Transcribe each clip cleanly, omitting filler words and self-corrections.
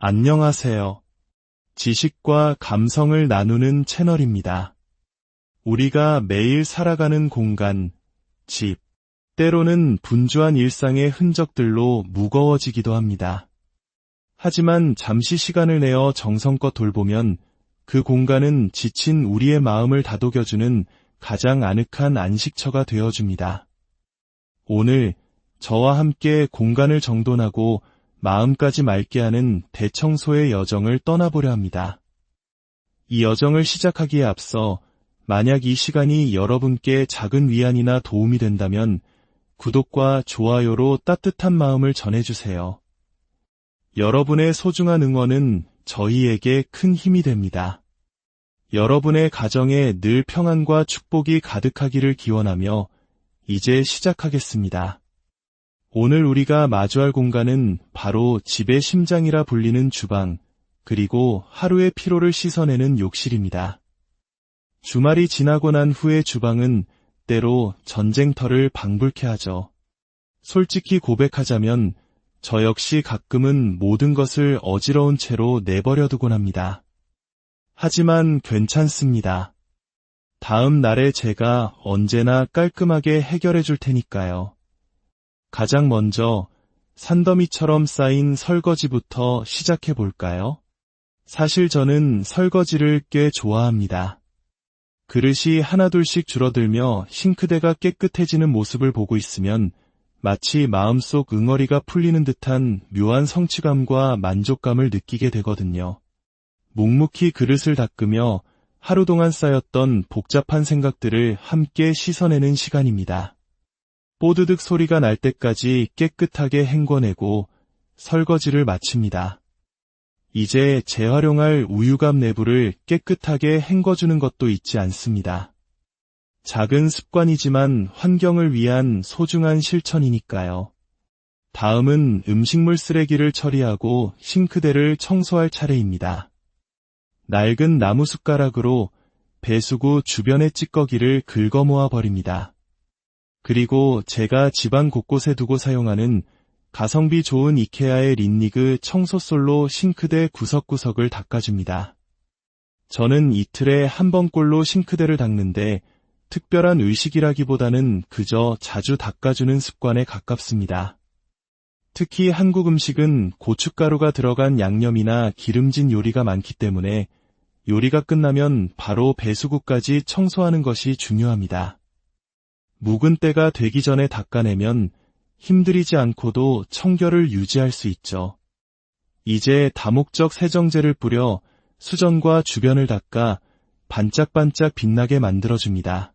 안녕하세요. 지식과 감성을 나누는 채널입니다. 우리가 매일 살아가는 공간, 집, 때로는 분주한 일상의 흔적들로 무거워지기도 합니다. 하지만 잠시 시간을 내어 정성껏 돌보면 그 공간은 지친 우리의 마음을 다독여주는 가장 아늑한 안식처가 되어줍니다. 오늘 저와 함께 공간을 정돈하고 마음까지 맑게 하는 대청소의 여정을 떠나보려 합니다. 이 여정을 시작하기에 앞서 만약 이 시간이 여러분께 작은 위안이나 도움이 된다면 구독과 좋아요로 따뜻한 마음을 전해주세요. 여러분의 소중한 응원은 저희에게 큰 힘이 됩니다. 여러분의 가정에 늘 평안과 축복이 가득하기를 기원하며 이제 시작하겠습니다. 오늘 우리가 마주할 공간은 바로 집의 심장이라 불리는 주방, 그리고 하루의 피로를 씻어내는 욕실입니다. 주말이 지나고 난 후의 주방은 때로 전쟁터를 방불케 하죠. 솔직히 고백하자면 저 역시 가끔은 모든 것을 어지러운 채로 내버려두곤 합니다. 하지만 괜찮습니다. 다음 날에 제가 언제나 깔끔하게 해결해 줄 테니까요. 가장 먼저 산더미처럼 쌓인 설거지부터 시작해 볼까요? 사실 저는 설거지를 꽤 좋아합니다. 그릇이 하나둘씩 줄어들며 싱크대가 깨끗해지는 모습을 보고 있으면 마치 마음속 응어리가 풀리는 듯한 묘한 성취감과 만족감을 느끼게 되거든요. 묵묵히 그릇을 닦으며 하루 동안 쌓였던 복잡한 생각들을 함께 씻어내는 시간입니다. 뽀드득 소리가 날 때까지 깨끗하게 헹궈내고 설거지를 마칩니다. 이제 재활용할 우유갑 내부를 깨끗하게 헹궈주는 것도 잊지 않습니다. 작은 습관이지만 환경을 위한 소중한 실천이니까요. 다음은 음식물 쓰레기를 처리하고 싱크대를 청소할 차례입니다. 낡은 나무 숟가락으로 배수구 주변의 찌꺼기를 긁어모아 버립니다. 그리고 제가 집안 곳곳에 두고 사용하는 가성비 좋은 이케아의 린니그 청소솔로 싱크대 구석구석을 닦아줍니다. 저는 이틀에 한 번꼴로 싱크대를 닦는데 특별한 의식이라기보다는 그저 자주 닦아주는 습관에 가깝습니다. 특히 한국 음식은 고춧가루가 들어간 양념이나 기름진 요리가 많기 때문에 요리가 끝나면 바로 배수구까지 청소하는 것이 중요합니다. 묵은 때가 되기 전에 닦아내면 힘들이지 않고도 청결을 유지할 수 있죠. 이제 다목적 세정제를 뿌려 수전과 주변을 닦아 반짝반짝 빛나게 만들어줍니다.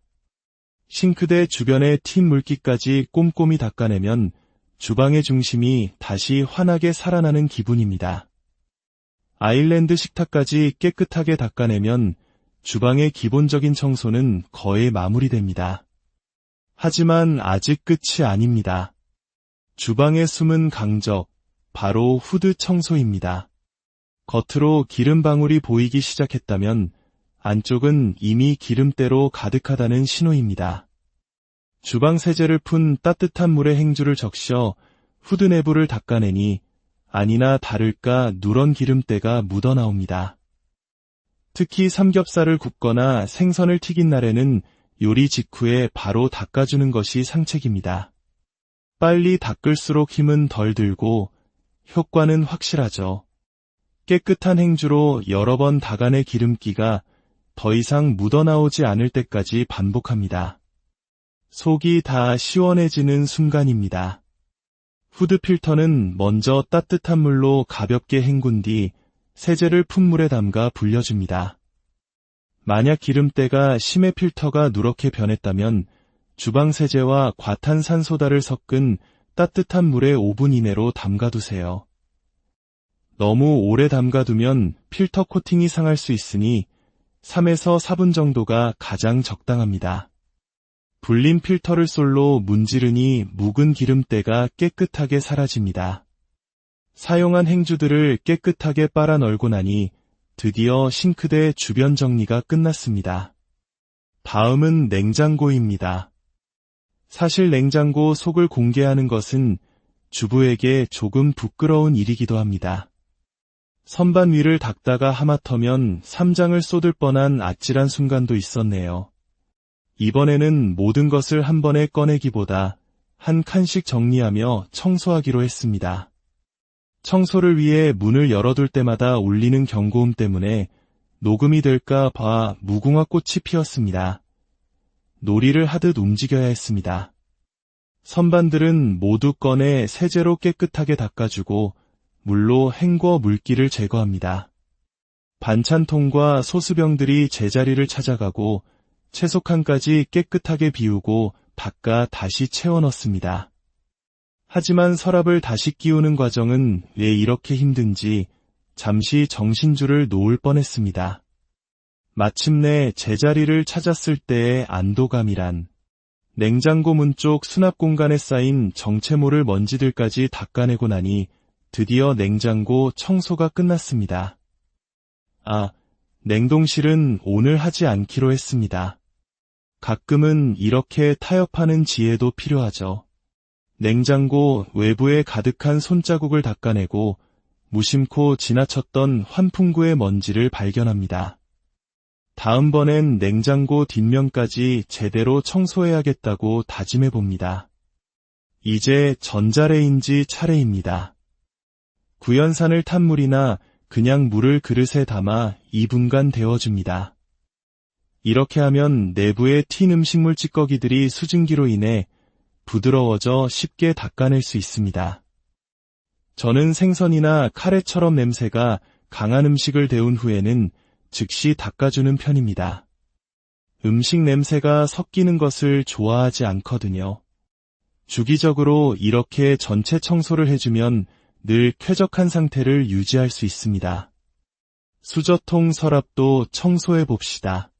싱크대 주변의 튄 물기까지 꼼꼼히 닦아내면 주방의 중심이 다시 환하게 살아나는 기분입니다. 아일랜드 식탁까지 깨끗하게 닦아내면 주방의 기본적인 청소는 거의 마무리됩니다. 하지만 아직 끝이 아닙니다. 주방의 숨은 강적, 바로 후드 청소입니다. 겉으로 기름 방울이 보이기 시작했다면 안쪽은 이미 기름때로 가득하다는 신호입니다. 주방 세제를 푼 따뜻한 물에 행주를 적셔 후드 내부를 닦아내니 아니나 다를까 누런 기름때가 묻어나옵니다. 특히 삼겹살을 굽거나 생선을 튀긴 날에는 요리 직후에 바로 닦아주는 것이 상책입니다. 빨리 닦을수록 힘은 덜 들고 효과는 확실하죠. 깨끗한 행주로 여러 번 닦아내 기름기가 더 이상 묻어나오지 않을 때까지 반복합니다. 속이 다 시원해지는 순간입니다. 후드 필터는 먼저 따뜻한 물로 가볍게 헹군 뒤 세제를 푼 물에 담가 불려줍니다. 만약 기름때가 심해 필터가 누렇게 변했다면 주방 세제와 과탄산소다를 섞은 따뜻한 물에 5분 이내로 담가두세요. 너무 오래 담가두면 필터 코팅이 상할 수 있으니 3에서 4분 정도가 가장 적당합니다. 불린 필터를 솔로 문지르니 묵은 기름때가 깨끗하게 사라집니다. 사용한 행주들을 깨끗하게 빨아 널고 나니 드디어 싱크대 주변 정리가 끝났습니다. 다음은 냉장고입니다. 사실 냉장고 속을 공개하는 것은 주부에게 조금 부끄러운 일이기도 합니다. 선반 위를 닦다가 하마터면 삼장을 쏟을 뻔한 아찔한 순간도 있었네요. 이번에는 모든 것을 한 번에 꺼내기보다 한 칸씩 정리하며 청소하기로 했습니다. 청소를 위해 문을 열어둘 때마다 울리는 경고음 때문에 녹음이 될까 봐 무궁화 꽃이 피었습니다. 놀이를 하듯 움직여야 했습니다. 선반들은 모두 꺼내 세제로 깨끗하게 닦아주고 물로 헹궈 물기를 제거합니다. 반찬통과 소스병들이 제자리를 찾아가고 채소칸까지 깨끗하게 비우고 닦아 다시 채워 넣습니다. 하지만 서랍을 다시 끼우는 과정은 왜 이렇게 힘든지 잠시 정신줄을 놓을 뻔했습니다. 마침내 제자리를 찾았을 때의 안도감이란, 냉장고 문 쪽 수납 공간에 쌓인 정체모를 먼지들까지 닦아내고 나니 드디어 냉장고 청소가 끝났습니다. 냉동실은 오늘 하지 않기로 했습니다. 가끔은 이렇게 타협하는 지혜도 필요하죠. 냉장고 외부에 가득한 손자국을 닦아내고 무심코 지나쳤던 환풍구의 먼지를 발견합니다. 다음번엔 냉장고 뒷면까지 제대로 청소해야겠다고 다짐해봅니다. 이제 전자레인지 차례입니다. 구연산을 탄 물이나 그냥 물을 그릇에 담아 2분간 데워줍니다. 이렇게 하면 내부에 튄 음식물 찌꺼기들이 수증기로 인해 부드러워져 쉽게 닦아낼 수 있습니다. 저는 생선이나 카레처럼 냄새가 강한 음식을 데운 후에는 즉시 닦아주는 편입니다. 음식 냄새가 섞이는 것을 좋아하지 않거든요. 주기적으로 이렇게 전체 청소를 해주면 늘 쾌적한 상태를 유지할 수 있습니다. 수저통 서랍도 청소해 봅시다.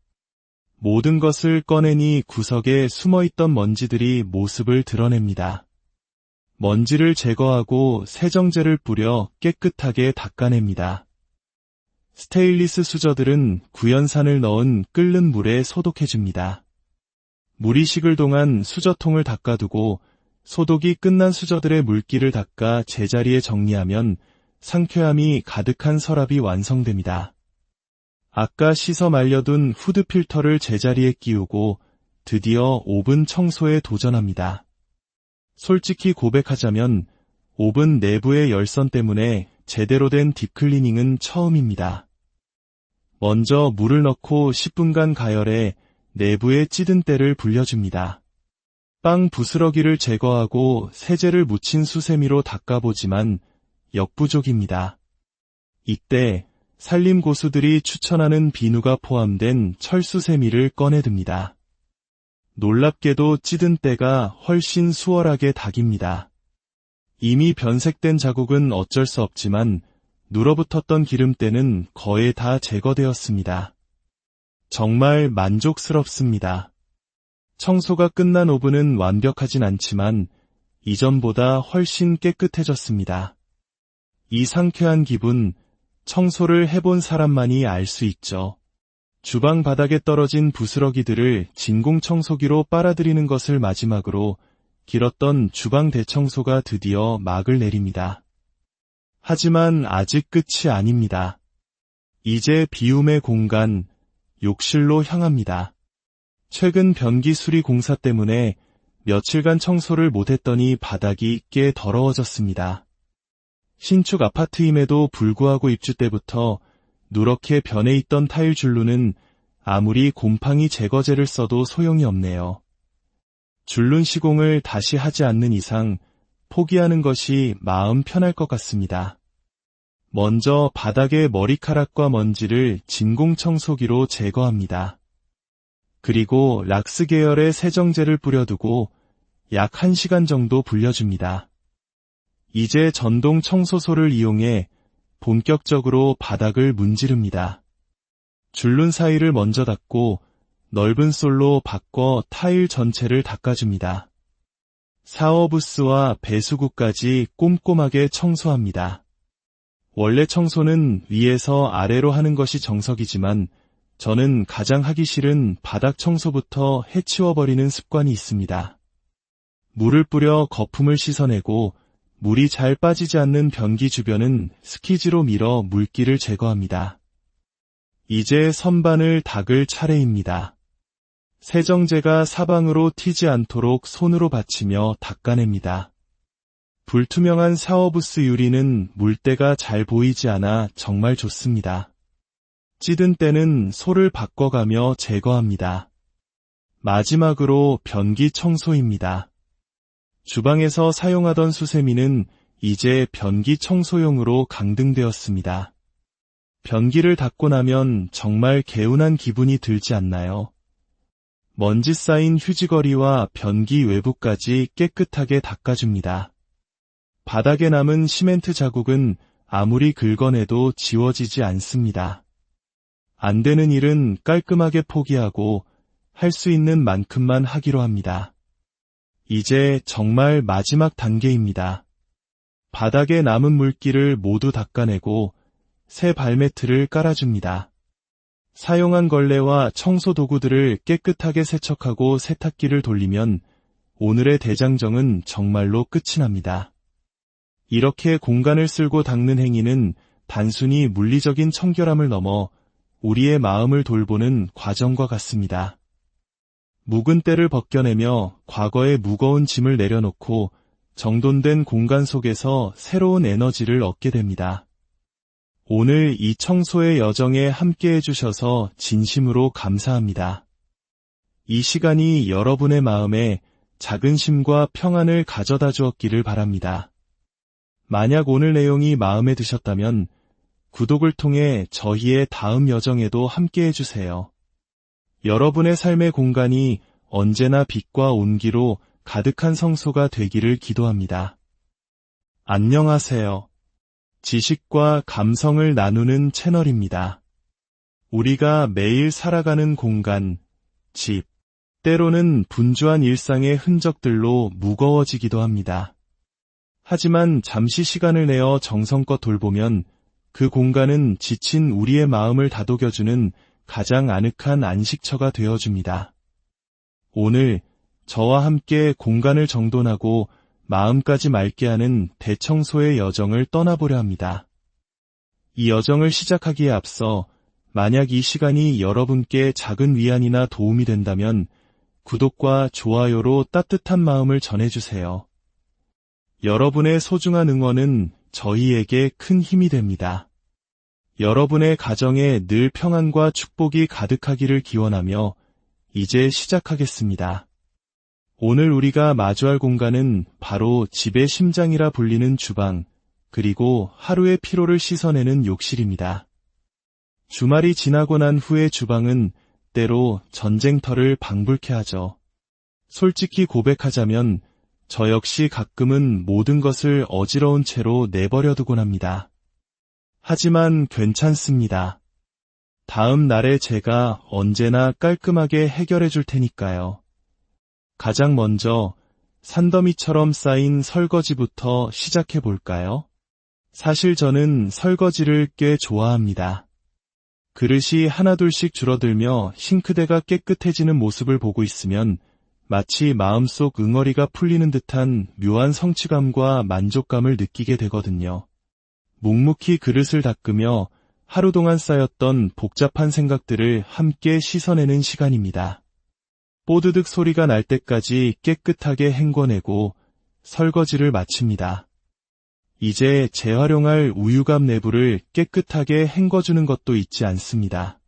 모든 것을 꺼내니 구석에 숨어있던 먼지들이 모습을 드러냅니다. 먼지를 제거하고 세정제를 뿌려 깨끗하게 닦아냅니다. 스테인리스 수저들은 구연산을 넣은 끓는 물에 소독해줍니다. 물이 식을 동안 수저통을 닦아두고 소독이 끝난 수저들의 물기를 닦아 제자리에 정리하면 상쾌함이 가득한 서랍이 완성됩니다. 아까 씻어 말려둔 후드 필터를 제자리에 끼우고 드디어 오븐 청소에 도전합니다. 솔직히 고백하자면 오븐 내부의 열선 때문에 제대로 된 딥클리닝은 처음입니다. 먼저 물을 넣고 10분간 가열해 내부의 찌든 때를 불려줍니다. 빵 부스러기를 제거하고 세제를 묻힌 수세미로 닦아보지만 역부족입니다. 이때 산림 고수들이 추천하는 비누가 포함된 철수세미를 꺼내듭니다. 놀랍게도 찌든 때가 훨씬 수월하게 닦입니다. 이미 변색된 자국은 어쩔 수 없지만 눌어붙었던 기름때는 거의 다 제거되었습니다. 정말 만족스럽습니다. 청소가 끝난 오븐은 완벽하진 않지만 이전보다 훨씬 깨끗해졌습니다. 이 상쾌한 기분, 청소를 해본 사람만이 알 수 있죠. 주방 바닥에 떨어진 부스러기들을 진공청소기로 빨아들이는 것을 마지막으로 길었던 주방 대청소가 드디어 막을 내립니다. 하지만 아직 끝이 아닙니다. 이제 비움의 공간, 욕실로 향합니다. 최근 변기 수리 공사 때문에 며칠간 청소를 못했더니 바닥이 꽤 더러워졌습니다. 신축 아파트임에도 불구하고 입주 때부터 누렇게 변해 있던 타일 줄눈은 아무리 곰팡이 제거제를 써도 소용이 없네요. 줄눈 시공을 다시 하지 않는 이상 포기하는 것이 마음 편할 것 같습니다. 먼저 바닥의 머리카락과 먼지를 진공청소기로 제거합니다. 그리고 락스 계열의 세정제를 뿌려두고 약 1시간 정도 불려줍니다. 이제 전동 청소소를 이용해 본격적으로 바닥을 문지릅니다. 줄눈 사이를 먼저 닦고 넓은 솔로 바꿔 타일 전체를 닦아줍니다. 샤워부스와 배수구까지 꼼꼼하게 청소합니다. 원래 청소는 위에서 아래로 하는 것이 정석이지만 저는 가장 하기 싫은 바닥 청소부터 해치워버리는 습관이 있습니다. 물을 뿌려 거품을 씻어내고 물이 잘 빠지지 않는 변기 주변은 스키지로 밀어 물기를 제거합니다. 이제 선반을 닦을 차례입니다. 세정제가 사방으로 튀지 않도록 손으로 받치며 닦아냅니다. 불투명한 샤워부스 유리는 물때가 잘 보이지 않아 정말 좋습니다. 찌든 때는 솔을 바꿔가며 제거합니다. 마지막으로 변기 청소입니다. 주방에서 사용하던 수세미는 이제 변기 청소용으로 강등되었습니다. 변기를 닦고 나면 정말 개운한 기분이 들지 않나요? 먼지 쌓인 휴지거리와 변기 외부까지 깨끗하게 닦아줍니다. 바닥에 남은 시멘트 자국은 아무리 긁어내도 지워지지 않습니다. 안 되는 일은 깔끔하게 포기하고 할 수 있는 만큼만 하기로 합니다. 이제 정말 마지막 단계입니다. 바닥에 남은 물기를 모두 닦아내고 새 발매트를 깔아줍니다. 사용한 걸레와 청소 도구들을 깨끗하게 세척하고 세탁기를 돌리면 오늘의 대장정은 정말로 끝이 납니다. 이렇게 공간을 쓸고 닦는 행위는 단순히 물리적인 청결함을 넘어 우리의 마음을 돌보는 과정과 같습니다. 묵은 때를 벗겨내며 과거의 무거운 짐을 내려놓고 정돈된 공간 속에서 새로운 에너지를 얻게 됩니다. 오늘 이 청소의 여정에 함께 해주셔서 진심으로 감사합니다. 이 시간이 여러분의 마음에 작은 쉼과 평안을 가져다 주었기를 바랍니다. 만약 오늘 내용이 마음에 드셨다면 구독을 통해 저희의 다음 여정에도 함께 해주세요. 여러분의 삶의 공간이 언제나 빛과 온기로 가득한 성소가 되기를 기도합니다. 안녕하세요. 지식과 감성을 나누는 채널입니다. 우리가 매일 살아가는 공간, 집, 때로는 분주한 일상의 흔적들로 무거워지기도 합니다. 하지만 잠시 시간을 내어 정성껏 돌보면 그 공간은 지친 우리의 마음을 다독여주는 가장 아늑한 안식처가 되어줍니다. 오늘 저와 함께 공간을 정돈하고 마음까지 맑게 하는 대청소의 여정을 떠나보려 합니다. 이 여정을 시작하기에 앞서 만약 이 시간이 여러분께 작은 위안이나 도움이 된다면 구독과 좋아요로 따뜻한 마음을 전해주세요. 여러분의 소중한 응원은 저희에게 큰 힘이 됩니다. 여러분의 가정에 늘 평안과 축복이 가득하기를 기원하며 이제 시작하겠습니다. 오늘 우리가 마주할 공간은 바로 집의 심장이라 불리는 주방, 그리고 하루의 피로를 씻어내는 욕실입니다. 주말이 지나고 난 후의 주방은 때로 전쟁터를 방불케 하죠. 솔직히 고백하자면 저 역시 가끔은 모든 것을 어지러운 채로 내버려두곤 합니다. 하지만 괜찮습니다. 다음 날에 제가 언제나 깔끔하게 해결해 줄 테니까요. 가장 먼저 산더미처럼 쌓인 설거지부터 시작해 볼까요? 사실 저는 설거지를 꽤 좋아합니다. 그릇이 하나둘씩 줄어들며 싱크대가 깨끗해지는 모습을 보고 있으면 마치 마음속 응어리가 풀리는 듯한 묘한 성취감과 만족감을 느끼게 되거든요. 묵묵히 그릇을 닦으며 하루 동안 쌓였던 복잡한 생각들을 함께 씻어내는 시간입니다. 뽀드득 소리가 날 때까지 깨끗하게 헹궈내고 설거지를 마칩니다. 이제 재활용할 우유갑 내부를 깨끗하게 헹궈주는 것도 잊지 않습니다.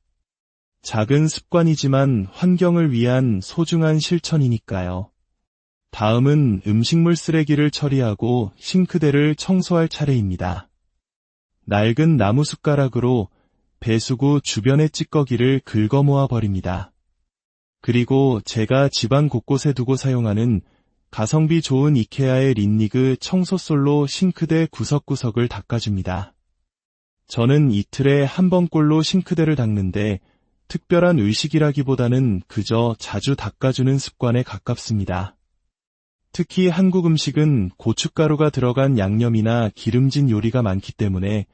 작은 습관이지만 환경을 위한 소중한 실천이니까요. 다음은 음식물 쓰레기를 처리하고 싱크대를 청소할 차례입니다. 낡은 나무 숟가락으로 배수구 주변의 찌꺼기를 긁어 모아 버립니다. 그리고 제가 집안 곳곳에 두고 사용하는 가성비 좋은 이케아의 린니그 청소솔로 싱크대 구석구석을 닦아줍니다. 저는 이틀에 한 번꼴로 싱크대를 닦는데 특별한 의식이라기보다는 그저 자주 닦아주는 습관에 가깝습니다. 특히 한국 음식은 고춧가루가 들어간 양념이나 기름진 요리가 많기 때문에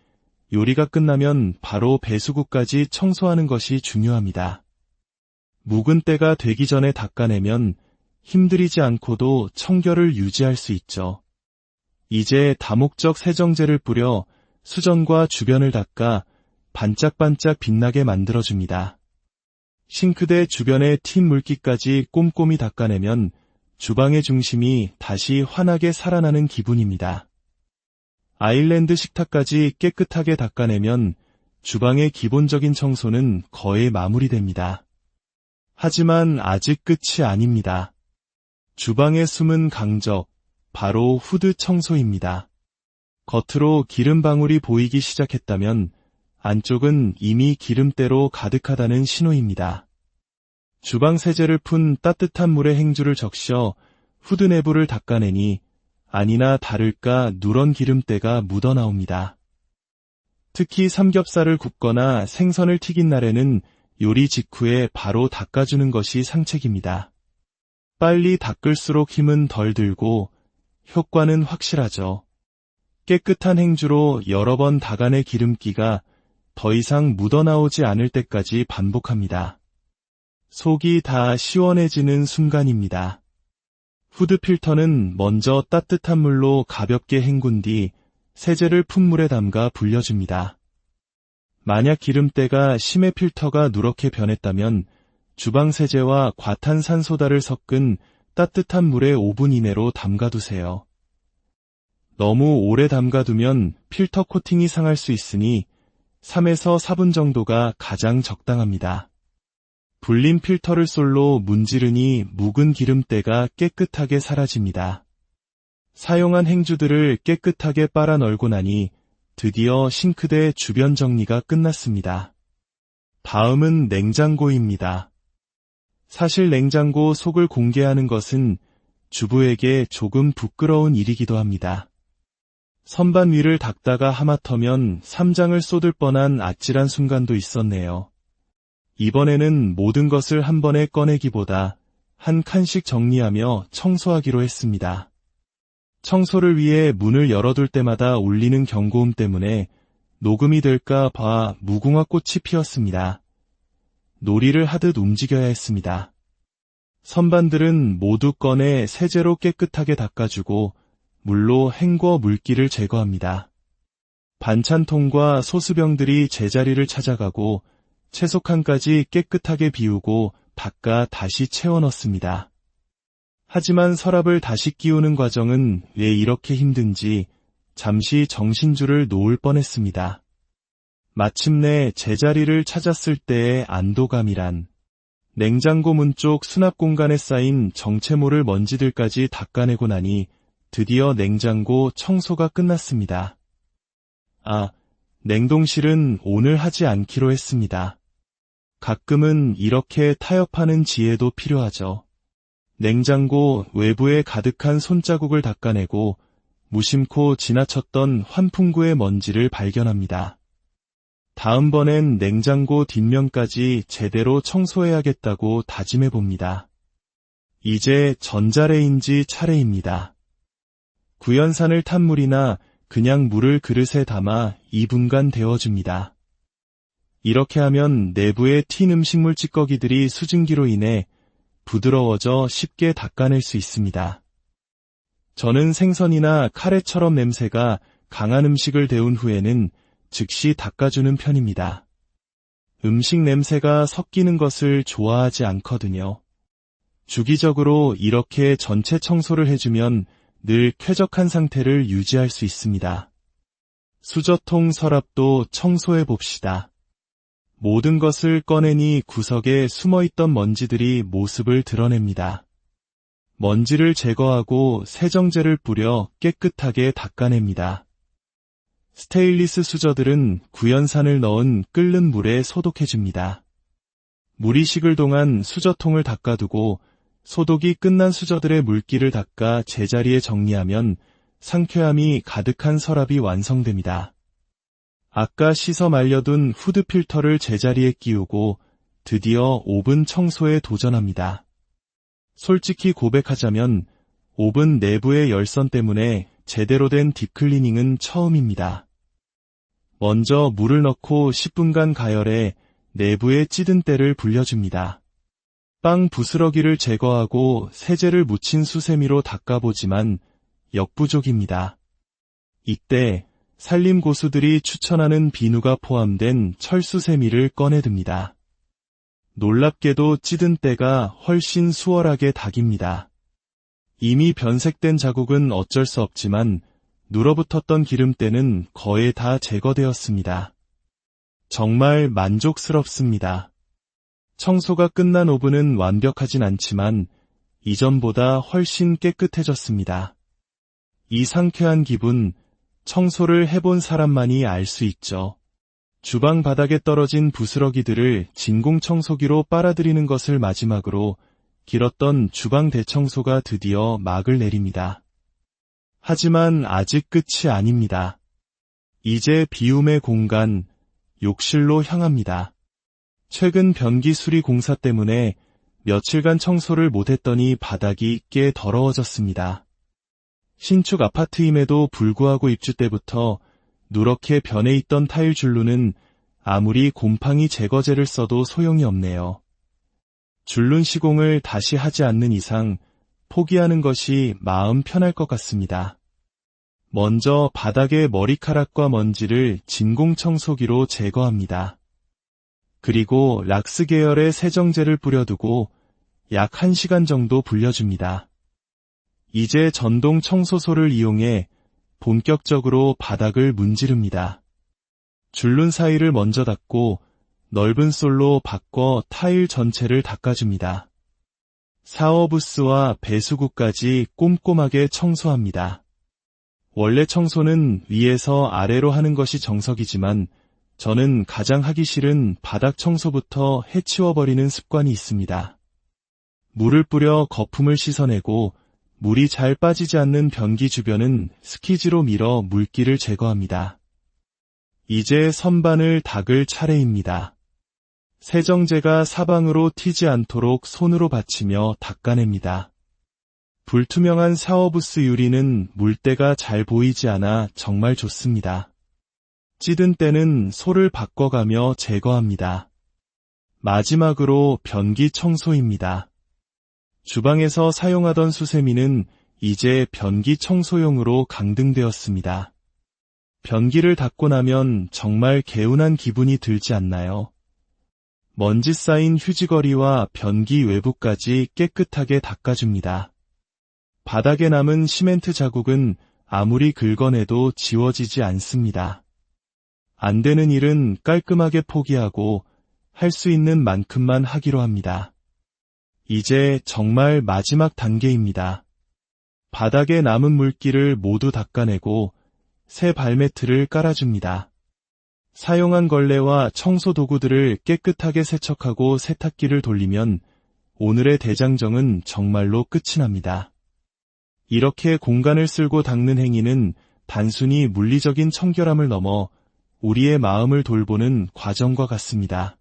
요리가 끝나면 바로 배수구까지 청소하는 것이 중요합니다. 묵은 때가 되기 전에 닦아내면 힘들이지 않고도 청결을 유지할 수 있죠. 이제 다목적 세정제를 뿌려 수전과 주변을 닦아 반짝반짝 빛나게 만들어줍니다. 싱크대 주변의 튄 물기까지 꼼꼼히 닦아내면 주방의 중심이 다시 환하게 살아나는 기분입니다. 아일랜드 식탁까지 깨끗하게 닦아내면 주방의 기본적인 청소는 거의 마무리됩니다. 하지만 아직 끝이 아닙니다. 주방의 숨은 강적, 바로 후드 청소입니다. 겉으로 기름 방울이 보이기 시작했다면 안쪽은 이미 기름때로 가득하다는 신호입니다. 주방 세제를 푼 따뜻한 물에 행주를 적셔 후드 내부를 닦아내니 아니나 다를까 누런 기름때가 묻어나옵니다. 특히 삼겹살을 굽거나 생선을 튀긴 날에는 요리 직후에 바로 닦아주는 것이 상책입니다. 빨리 닦을수록 힘은 덜 들고 효과는 확실하죠. 깨끗한 행주로 여러 번 닦아내 기름기가 더 이상 묻어나오지 않을 때까지 반복합니다. 속이 다 시원해지는 순간입니다. 후드 필터는 먼저 따뜻한 물로 가볍게 헹군 뒤 세제를 푼 물에 담가 불려줍니다. 만약 기름때가 심해 필터가 누렇게 변했다면 주방 세제와 과탄산소다를 섞은 따뜻한 물에 5분 이내로 담가두세요. 너무 오래 담가두면 필터 코팅이 상할 수 있으니 3에서 4분 정도가 가장 적당합니다. 불린 필터를 솔로 문지르니 묵은 기름때가 깨끗하게 사라집니다. 사용한 행주들을 깨끗하게 빨아 널고 나니 드디어 싱크대 주변 정리가 끝났습니다. 다음은 냉장고입니다. 사실 냉장고 속을 공개하는 것은 주부에게 조금 부끄러운 일이기도 합니다. 선반 위를 닦다가 하마터면 쌈장을 쏟을 뻔한 아찔한 순간도 있었네요. 이번에는 모든 것을 한 번에 꺼내기보다 한 칸씩 정리하며 청소하기로 했습니다. 청소를 위해 문을 열어둘 때마다 울리는 경고음 때문에 녹음이 될까 봐 무궁화 꽃이 피었습니다. 놀이를 하듯 움직여야 했습니다. 선반들은 모두 꺼내 세제로 깨끗하게 닦아주고 물로 헹궈 물기를 제거합니다. 반찬통과 소스병들이 제자리를 찾아가고 채소칸까지 깨끗하게 비우고 닦아 다시 채워 넣습니다. 하지만 서랍을 다시 끼우는 과정은 왜 이렇게 힘든지 잠시 정신줄을 놓을 뻔했습니다. 마침내 제자리를 찾았을 때의 안도감이란, 냉장고 문 쪽 수납 공간에 쌓인 정체모를 먼지들까지 닦아내고 나니 드디어 냉장고 청소가 끝났습니다. 냉동실은 오늘 하지 않기로 했습니다. 가끔은 이렇게 타협하는 지혜도 필요하죠. 냉장고 외부에 가득한 손자국을 닦아내고 무심코 지나쳤던 환풍구의 먼지를 발견합니다. 다음번엔 냉장고 뒷면까지 제대로 청소해야겠다고 다짐해봅니다. 이제 전자레인지 차례입니다. 구연산을 탄 물이나 그냥 물을 그릇에 담아 2분간 데워줍니다. 이렇게 하면 내부에 튄 음식물 찌꺼기들이 수증기로 인해 부드러워져 쉽게 닦아낼 수 있습니다. 저는 생선이나 카레처럼 냄새가 강한 음식을 데운 후에는 즉시 닦아주는 편입니다. 음식 냄새가 섞이는 것을 좋아하지 않거든요. 주기적으로 이렇게 전체 청소를 해주면 늘 쾌적한 상태를 유지할 수 있습니다. 수저통 서랍도 청소해 봅시다. 모든 것을 꺼내니 구석에 숨어있던 먼지들이 모습을 드러냅니다. 먼지를 제거하고 세정제를 뿌려 깨끗하게 닦아냅니다. 스테인리스 수저들은 구연산을 넣은 끓는 물에 소독해줍니다. 물이 식을 동안 수저통을 닦아두고 소독이 끝난 수저들의 물기를 닦아 제자리에 정리하면 상쾌함이 가득한 서랍이 완성됩니다. 아까 씻어 말려둔 후드 필터를 제자리에 끼우고 드디어 오븐 청소에 도전합니다. 솔직히 고백하자면 오븐 내부의 열선 때문에 제대로 된 딥클리닝은 처음입니다. 먼저 물을 넣고 10분간 가열해 내부의 찌든 때를 불려줍니다. 빵 부스러기를 제거하고 세제를 묻힌 수세미로 닦아보지만 역부족입니다. 이때 산림 고수들이 추천하는 비누가 포함된 철수세미를 꺼내듭니다. 놀랍게도 찌든 때가 훨씬 수월하게 닭입니다. 이미 변색된 자국은 어쩔 수 없지만 눌어붙었던 기름때는 거의 다 제거되었습니다. 정말 만족스럽습니다. 청소가 끝난 오븐은 완벽하진 않지만 이전보다 훨씬 깨끗해졌습니다. 이 상쾌한 기분, 청소를 해본 사람만이 알 수 있죠. 주방 바닥에 떨어진 부스러기들을 진공 청소기로 빨아들이는 것을 마지막으로 길었던 주방 대청소가 드디어 막을 내립니다. 하지만 아직 끝이 아닙니다. 이제 비움의 공간, 욕실로 향합니다. 최근 변기 수리 공사 때문에 며칠간 청소를 못했더니 바닥이 꽤 더러워졌습니다. 신축 아파트임에도 불구하고 입주 때부터 누렇게 변해 있던 타일 줄눈은 아무리 곰팡이 제거제를 써도 소용이 없네요. 줄눈 시공을 다시 하지 않는 이상 포기하는 것이 마음 편할 것 같습니다. 먼저 바닥의 머리카락과 먼지를 진공 청소기로 제거합니다. 그리고 락스 계열의 세정제를 뿌려두고 약 1시간 정도 불려줍니다. 이제 전동 청소소를 이용해 본격적으로 바닥을 문지릅니다. 줄눈 사이를 먼저 닦고 넓은 솔로 바꿔 타일 전체를 닦아줍니다. 샤워부스와 배수구까지 꼼꼼하게 청소합니다. 원래 청소는 위에서 아래로 하는 것이 정석이지만 저는 가장 하기 싫은 바닥 청소부터 해치워버리는 습관이 있습니다. 물을 뿌려 거품을 씻어내고 물이 잘 빠지지 않는 변기 주변은 스키즈로 밀어 물기를 제거합니다. 이제 선반을 닦을 차례입니다. 세정제가 사방으로 튀지 않도록 손으로 받치며 닦아냅니다. 불투명한 샤워부스 유리는 물때가 잘 보이지 않아 정말 좋습니다. 찌든 때는 솔을 바꿔가며 제거합니다. 마지막으로 변기 청소입니다. 주방에서 사용하던 수세미는 이제 변기 청소용으로 강등되었습니다. 변기를 닦고 나면 정말 개운한 기분이 들지 않나요? 먼지 쌓인 휴지거리와 변기 외부까지 깨끗하게 닦아줍니다. 바닥에 남은 시멘트 자국은 아무리 긁어내도 지워지지 않습니다. 안 되는 일은 깔끔하게 포기하고 할 수 있는 만큼만 하기로 합니다. 이제 정말 마지막 단계입니다. 바닥에 남은 물기를 모두 닦아내고 새 발매트를 깔아줍니다. 사용한 걸레와 청소 도구들을 깨끗하게 세척하고 세탁기를 돌리면 오늘의 대장정은 정말로 끝이 납니다. 이렇게 공간을 쓸고 닦는 행위는 단순히 물리적인 청결함을 넘어 우리의 마음을 돌보는 과정과 같습니다.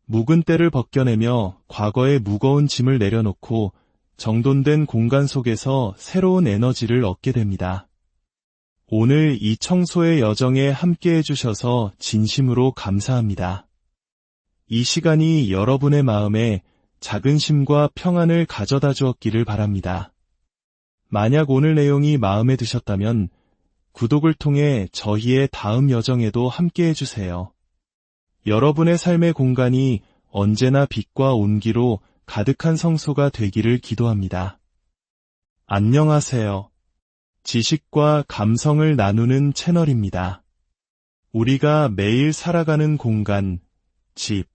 묵은 때를 벗겨내며 과거의 무거운 짐을 내려놓고 정돈된 공간 속에서 새로운 에너지를 얻게 됩니다. 오늘 이 청소의 여정에 함께 해주셔서 진심으로 감사합니다. 이 시간이 여러분의 마음에 작은 쉼과 평안을 가져다 주었기를 바랍니다. 만약 오늘 내용이 마음에 드셨다면 구독을 통해 저희의 다음 여정에도 함께 해주세요. 여러분의 삶의 공간이 언제나 빛과 온기로 가득한 성소가 되기를 기도합니다. 안녕하세요. 지식과 감성을 나누는 채널입니다. 우리가 매일 살아가는 공간, 집,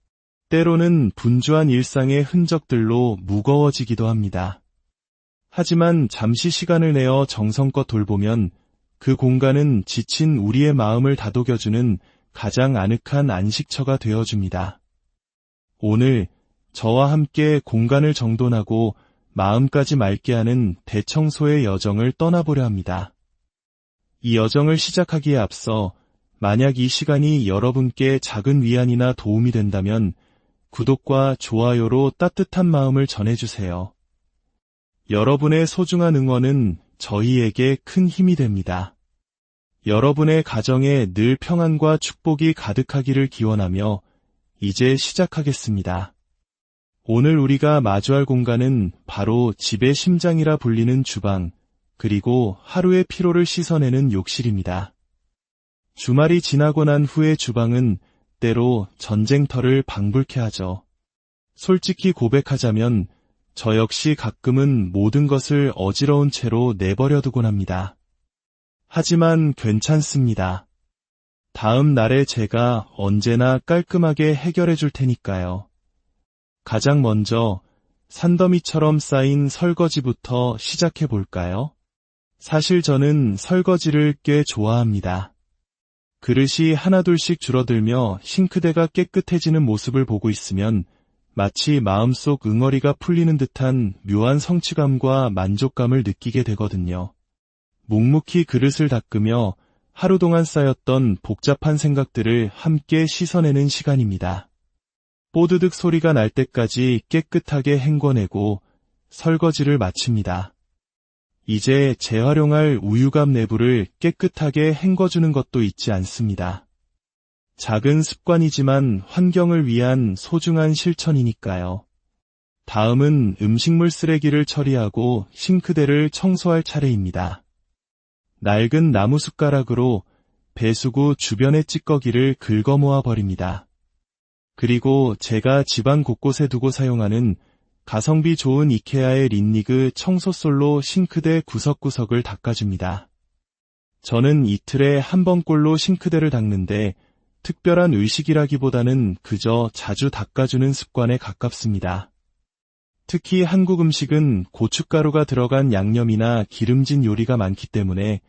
때로는 분주한 일상의 흔적들로 무거워지기도 합니다. 하지만 잠시 시간을 내어 정성껏 돌보면 그 공간은 지친 우리의 마음을 다독여주는 가장 아늑한 안식처가 되어줍니다. 오늘 저와 함께 공간을 정돈하고 마음까지 맑게 하는 대청소의 여정을 떠나보려 합니다. 이 여정을 시작하기에 앞서 만약 이 시간이 여러분께 작은 위안이나 도움이 된다면 구독과 좋아요로 따뜻한 마음을 전해주세요. 여러분의 소중한 응원은 저희에게 큰 힘이 됩니다. 여러분의 가정에 늘 평안과 축복이 가득하기를 기원하며 이제 시작하겠습니다. 오늘 우리가 마주할 공간은 바로 집의 심장이라 불리는 주방, 그리고 하루의 피로를 씻어내는 욕실입니다. 주말이 지나고 난 후의 주방은 때로 전쟁터를 방불케 하죠. 솔직히 고백하자면 저 역시 가끔은 모든 것을 어지러운 채로 내버려두곤 합니다. 하지만 괜찮습니다. 다음 날에 제가 언제나 깔끔하게 해결해 줄 테니까요. 가장 먼저 산더미처럼 쌓인 설거지부터 시작해 볼까요? 사실 저는 설거지를 꽤 좋아합니다. 그릇이 하나둘씩 줄어들며 싱크대가 깨끗해지는 모습을 보고 있으면 마치 마음속 응어리가 풀리는 듯한 묘한 성취감과 만족감을 느끼게 되거든요. 묵묵히 그릇을 닦으며 하루 동안 쌓였던 복잡한 생각들을 함께 씻어내는 시간입니다. 뽀드득 소리가 날 때까지 깨끗하게 헹궈내고 설거지를 마칩니다. 이제 재활용할 우유갑 내부를 깨끗하게 헹궈주는 것도 잊지 않습니다. 작은 습관이지만 환경을 위한 소중한 실천이니까요. 다음은 음식물 쓰레기를 처리하고 싱크대를 청소할 차례입니다. 낡은 나무 숟가락으로 배수구 주변의 찌꺼기를 긁어 모아 버립니다. 그리고 제가 집안 곳곳에 두고 사용하는 가성비 좋은 이케아의 린니그 청소솔로 싱크대 구석구석을 닦아줍니다. 저는 이틀에 한 번꼴로 싱크대를 닦는데 특별한 의식이라기보다는 그저 자주 닦아주는 습관에 가깝습니다. 특히 한국 음식은 고춧가루가 들어간 양념이나 기름진 요리가 많기 때문에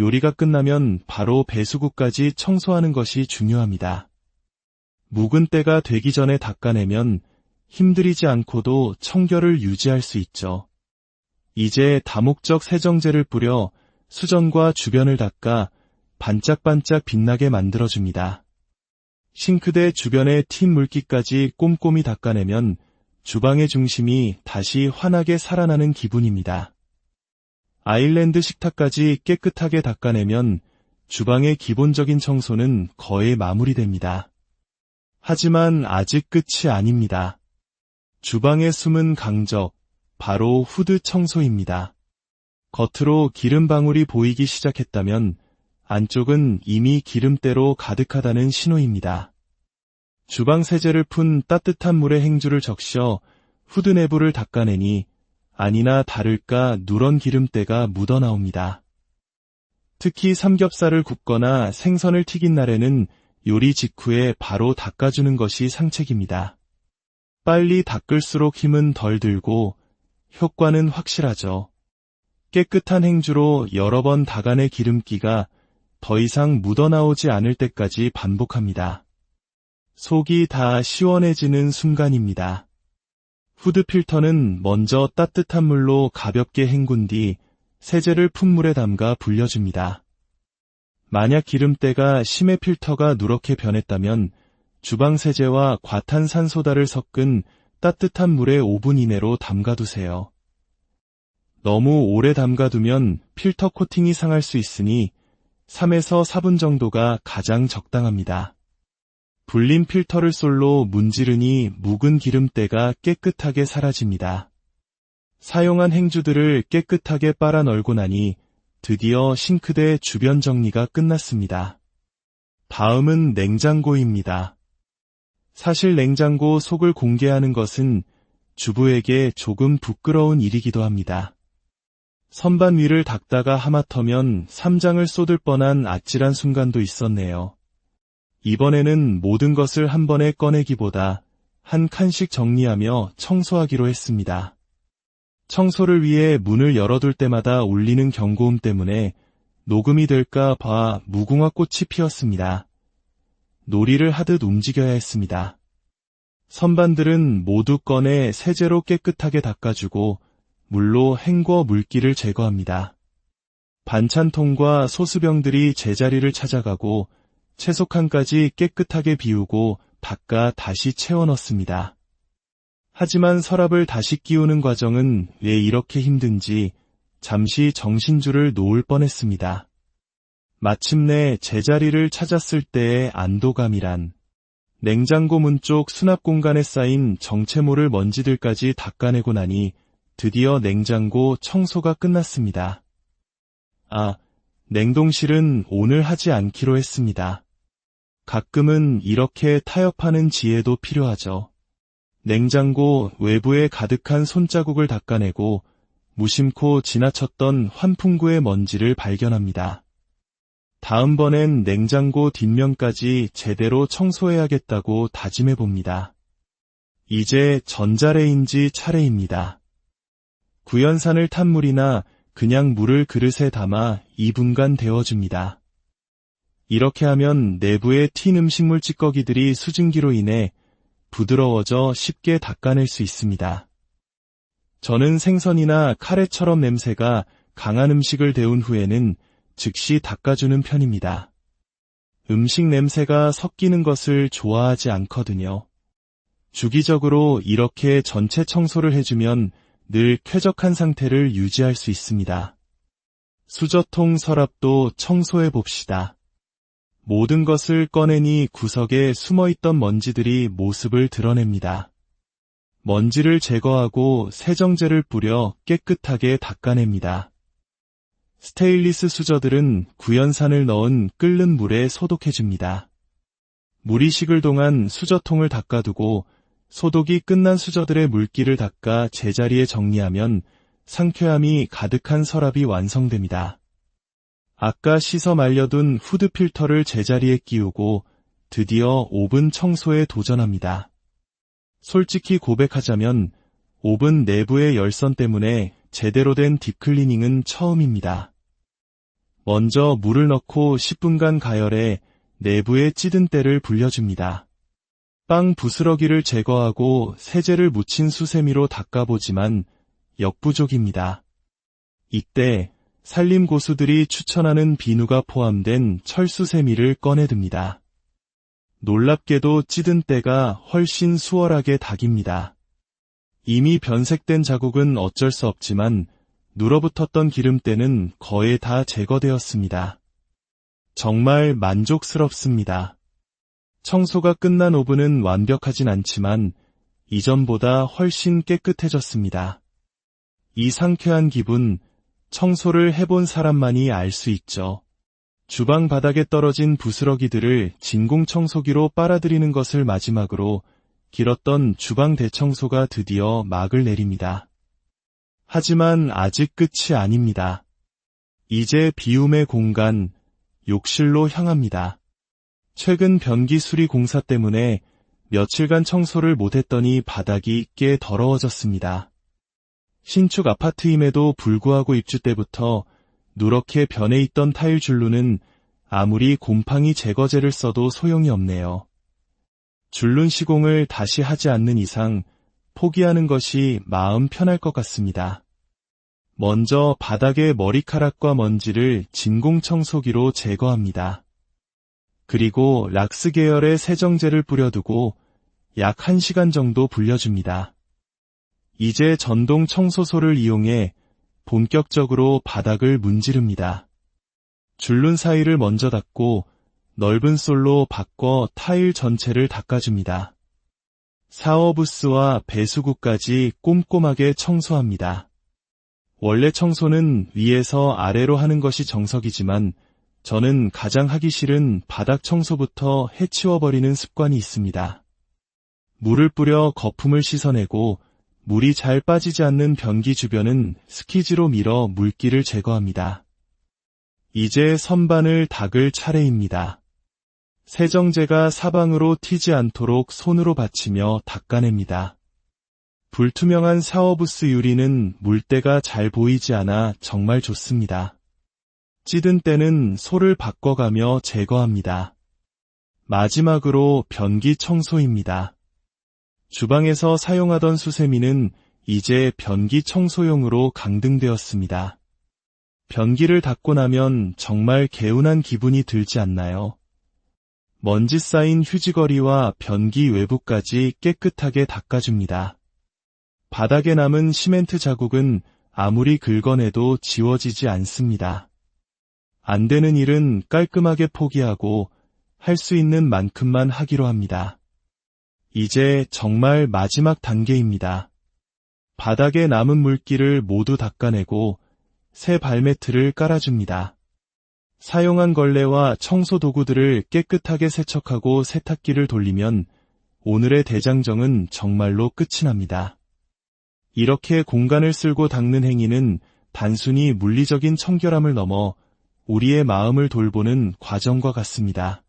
요리가 끝나면 바로 배수구까지 청소하는 것이 중요합니다. 묵은 때가 되기 전에 닦아내면 힘들이지 않고도 청결을 유지할 수 있죠. 이제 다목적 세정제를 뿌려 수전과 주변을 닦아 반짝반짝 빛나게 만들어줍니다. 싱크대 주변의 튄 물기까지 꼼꼼히 닦아내면 주방의 중심이 다시 환하게 살아나는 기분입니다. 아일랜드 식탁까지 깨끗하게 닦아내면 주방의 기본적인 청소는 거의 마무리됩니다. 하지만 아직 끝이 아닙니다. 주방의 숨은 강적, 바로 후드 청소입니다. 겉으로 기름 방울이 보이기 시작했다면 안쪽은 이미 기름때로 가득하다는 신호입니다. 주방 세제를 푼 따뜻한 물에 행주를 적셔 후드 내부를 닦아내니 아니나 다를까 누런 기름때가 묻어나옵니다. 특히 삼겹살을 굽거나 생선을 튀긴 날에는 요리 직후에 바로 닦아주는 것이 상책입니다. 빨리 닦을수록 힘은 덜 들고 효과는 확실하죠. 깨끗한 행주로 여러 번 닦아내 기름기가 더 이상 묻어나오지 않을 때까지 반복합니다. 속이 다 시원해지는 순간입니다. 후드 필터는 먼저 따뜻한 물로 가볍게 헹군 뒤 세제를 푼물에 담가 불려줍니다. 만약 기름때가 심해 필터가 누렇게 변했다면 주방 세제와 과탄산소다를 섞은 따뜻한 물에 5분 이내로 담가두세요. 너무 오래 담가두면 필터 코팅이 상할 수 있으니 3에서 4분 정도가 가장 적당합니다. 불린 필터를 솔로 문지르니 묵은 기름때가 깨끗하게 사라집니다. 사용한 행주들을 깨끗하게 빨아 널고 나니 드디어 싱크대 주변 정리가 끝났습니다. 다음은 냉장고입니다. 사실 냉장고 속을 공개하는 것은 주부에게 조금 부끄러운 일이기도 합니다. 선반 위를 닦다가 하마터면 쌈장을 쏟을 뻔한 아찔한 순간도 있었네요. 이번에는 모든 것을 한 번에 꺼내기보다 한 칸씩 정리하며 청소하기로 했습니다. 청소를 위해 문을 열어둘 때마다 울리는 경고음 때문에 녹음이 될까 봐 무궁화 꽃이 피었습니다. 놀이를 하듯 움직여야 했습니다. 선반들은 모두 꺼내 세제로 깨끗하게 닦아주고 물로 헹궈 물기를 제거합니다. 반찬통과 소스병들이 제자리를 찾아가고 채소칸까지 깨끗하게 비우고 닦아 다시 채워 넣습니다. 하지만 서랍을 다시 끼우는 과정은 왜 이렇게 힘든지 잠시 정신줄을 놓을 뻔했습니다. 마침내 제자리를 찾았을 때의 안도감이란, 냉장고 문 쪽 수납 공간에 쌓인 정체 모를 먼지들까지 닦아내고 나니 드디어 냉장고 청소가 끝났습니다. 냉동실은 오늘 하지 않기로 했습니다. 가끔은 이렇게 타협하는 지혜도 필요하죠. 냉장고 외부에 가득한 손자국을 닦아내고 무심코 지나쳤던 환풍구의 먼지를 발견합니다. 다음번엔 냉장고 뒷면까지 제대로 청소해야겠다고 다짐해봅니다. 이제 전자레인지 차례입니다. 구연산을 탄 물이나 그냥 물을 그릇에 담아 2분간 데워줍니다. 이렇게 하면 내부에 튄 음식물 찌꺼기들이 수증기로 인해 부드러워져 쉽게 닦아낼 수 있습니다. 저는 생선이나 카레처럼 냄새가 강한 음식을 데운 후에는 즉시 닦아주는 편입니다. 음식 냄새가 섞이는 것을 좋아하지 않거든요. 주기적으로 이렇게 전체 청소를 해주면 늘 쾌적한 상태를 유지할 수 있습니다. 수저통 서랍도 청소해 봅시다. 모든 것을 꺼내니 구석에 숨어있던 먼지들이 모습을 드러냅니다. 먼지를 제거하고 세정제를 뿌려 깨끗하게 닦아냅니다. 스테인리스 수저들은 구연산을 넣은 끓는 물에 소독해줍니다. 물이 식을 동안 수저통을 닦아두고 소독이 끝난 수저들의 물기를 닦아 제자리에 정리하면 상쾌함이 가득한 서랍이 완성됩니다. 아까 씻어 말려둔 후드 필터를 제자리에 끼우고 드디어 오븐 청소에 도전합니다. 솔직히 고백하자면 오븐 내부의 열선 때문에 제대로 된 딥클리닝은 처음입니다. 먼저 물을 넣고 10분간 가열해 내부의 찌든 때를 불려줍니다. 빵 부스러기를 제거하고 세제를 묻힌 수세미로 닦아보지만 역부족입니다. 이때 산림 고수들이 추천하는 비누가 포함된 철수세미를 꺼내듭니다. 놀랍게도 찌든 때가 훨씬 수월하게 닦입니다. 이미 변색된 자국은 어쩔 수 없지만 눌어붙었던 기름때는 거의 다 제거되었습니다. 정말 만족스럽습니다. 청소가 끝난 오븐은 완벽하진 않지만 이전보다 훨씬 깨끗해졌습니다. 이 상쾌한 기분, 청소를 해본 사람만이 알 수 있죠. 주방 바닥에 떨어진 부스러기들을 진공청소기로 빨아들이는 것을 마지막으로 길었던 주방 대청소가 드디어 막을 내립니다. 하지만 아직 끝이 아닙니다. 이제 비움의 공간, 욕실로 향합니다. 최근 변기 수리 공사 때문에 며칠간 청소를 못했더니 바닥이 꽤 더러워졌습니다. 신축 아파트임에도 불구하고 입주 때부터 누렇게 변해 있던 타일 줄눈은 아무리 곰팡이 제거제를 써도 소용이 없네요. 줄눈 시공을 다시 하지 않는 이상 포기하는 것이 마음 편할 것 같습니다. 먼저 바닥의 머리카락과 먼지를 진공청소기로 제거합니다. 그리고 락스 계열의 세정제를 뿌려두고 약 1시간 정도 불려줍니다. 이제 전동 청소소를 이용해 본격적으로 바닥을 문지릅니다. 줄눈 사이를 먼저 닦고 넓은 솔로 바꿔 타일 전체를 닦아줍니다. 샤워부스와 배수구까지 꼼꼼하게 청소합니다. 원래 청소는 위에서 아래로 하는 것이 정석이지만 저는 가장 하기 싫은 바닥 청소부터 해치워버리는 습관이 있습니다. 물을 뿌려 거품을 씻어내고 물이 잘 빠지지 않는 변기 주변은 스키즈로 밀어 물기를 제거합니다. 이제 선반을 닦을 차례입니다. 세정제가 사방으로 튀지 않도록 손으로 받치며 닦아냅니다. 불투명한 샤워부스 유리는 물때가 잘 보이지 않아 정말 좋습니다. 찌든 때는 솔을 바꿔가며 제거합니다. 마지막으로 변기 청소입니다. 주방에서 사용하던 수세미는 이제 변기 청소용으로 강등되었습니다. 변기를 닦고 나면 정말 개운한 기분이 들지 않나요? 먼지 쌓인 휴지거리와 변기 외부까지 깨끗하게 닦아줍니다. 바닥에 남은 시멘트 자국은 아무리 긁어내도 지워지지 않습니다. 안 되는 일은 깔끔하게 포기하고 할 수 있는 만큼만 하기로 합니다. 이제 정말 마지막 단계입니다. 바닥에 남은 물기를 모두 닦아내고 새 발매트를 깔아줍니다. 사용한 걸레와 청소 도구들을 깨끗하게 세척하고 세탁기를 돌리면 오늘의 대장정은 정말로 끝이 납니다. 이렇게 공간을 쓸고 닦는 행위는 단순히 물리적인 청결함을 넘어 우리의 마음을 돌보는 과정과 같습니다.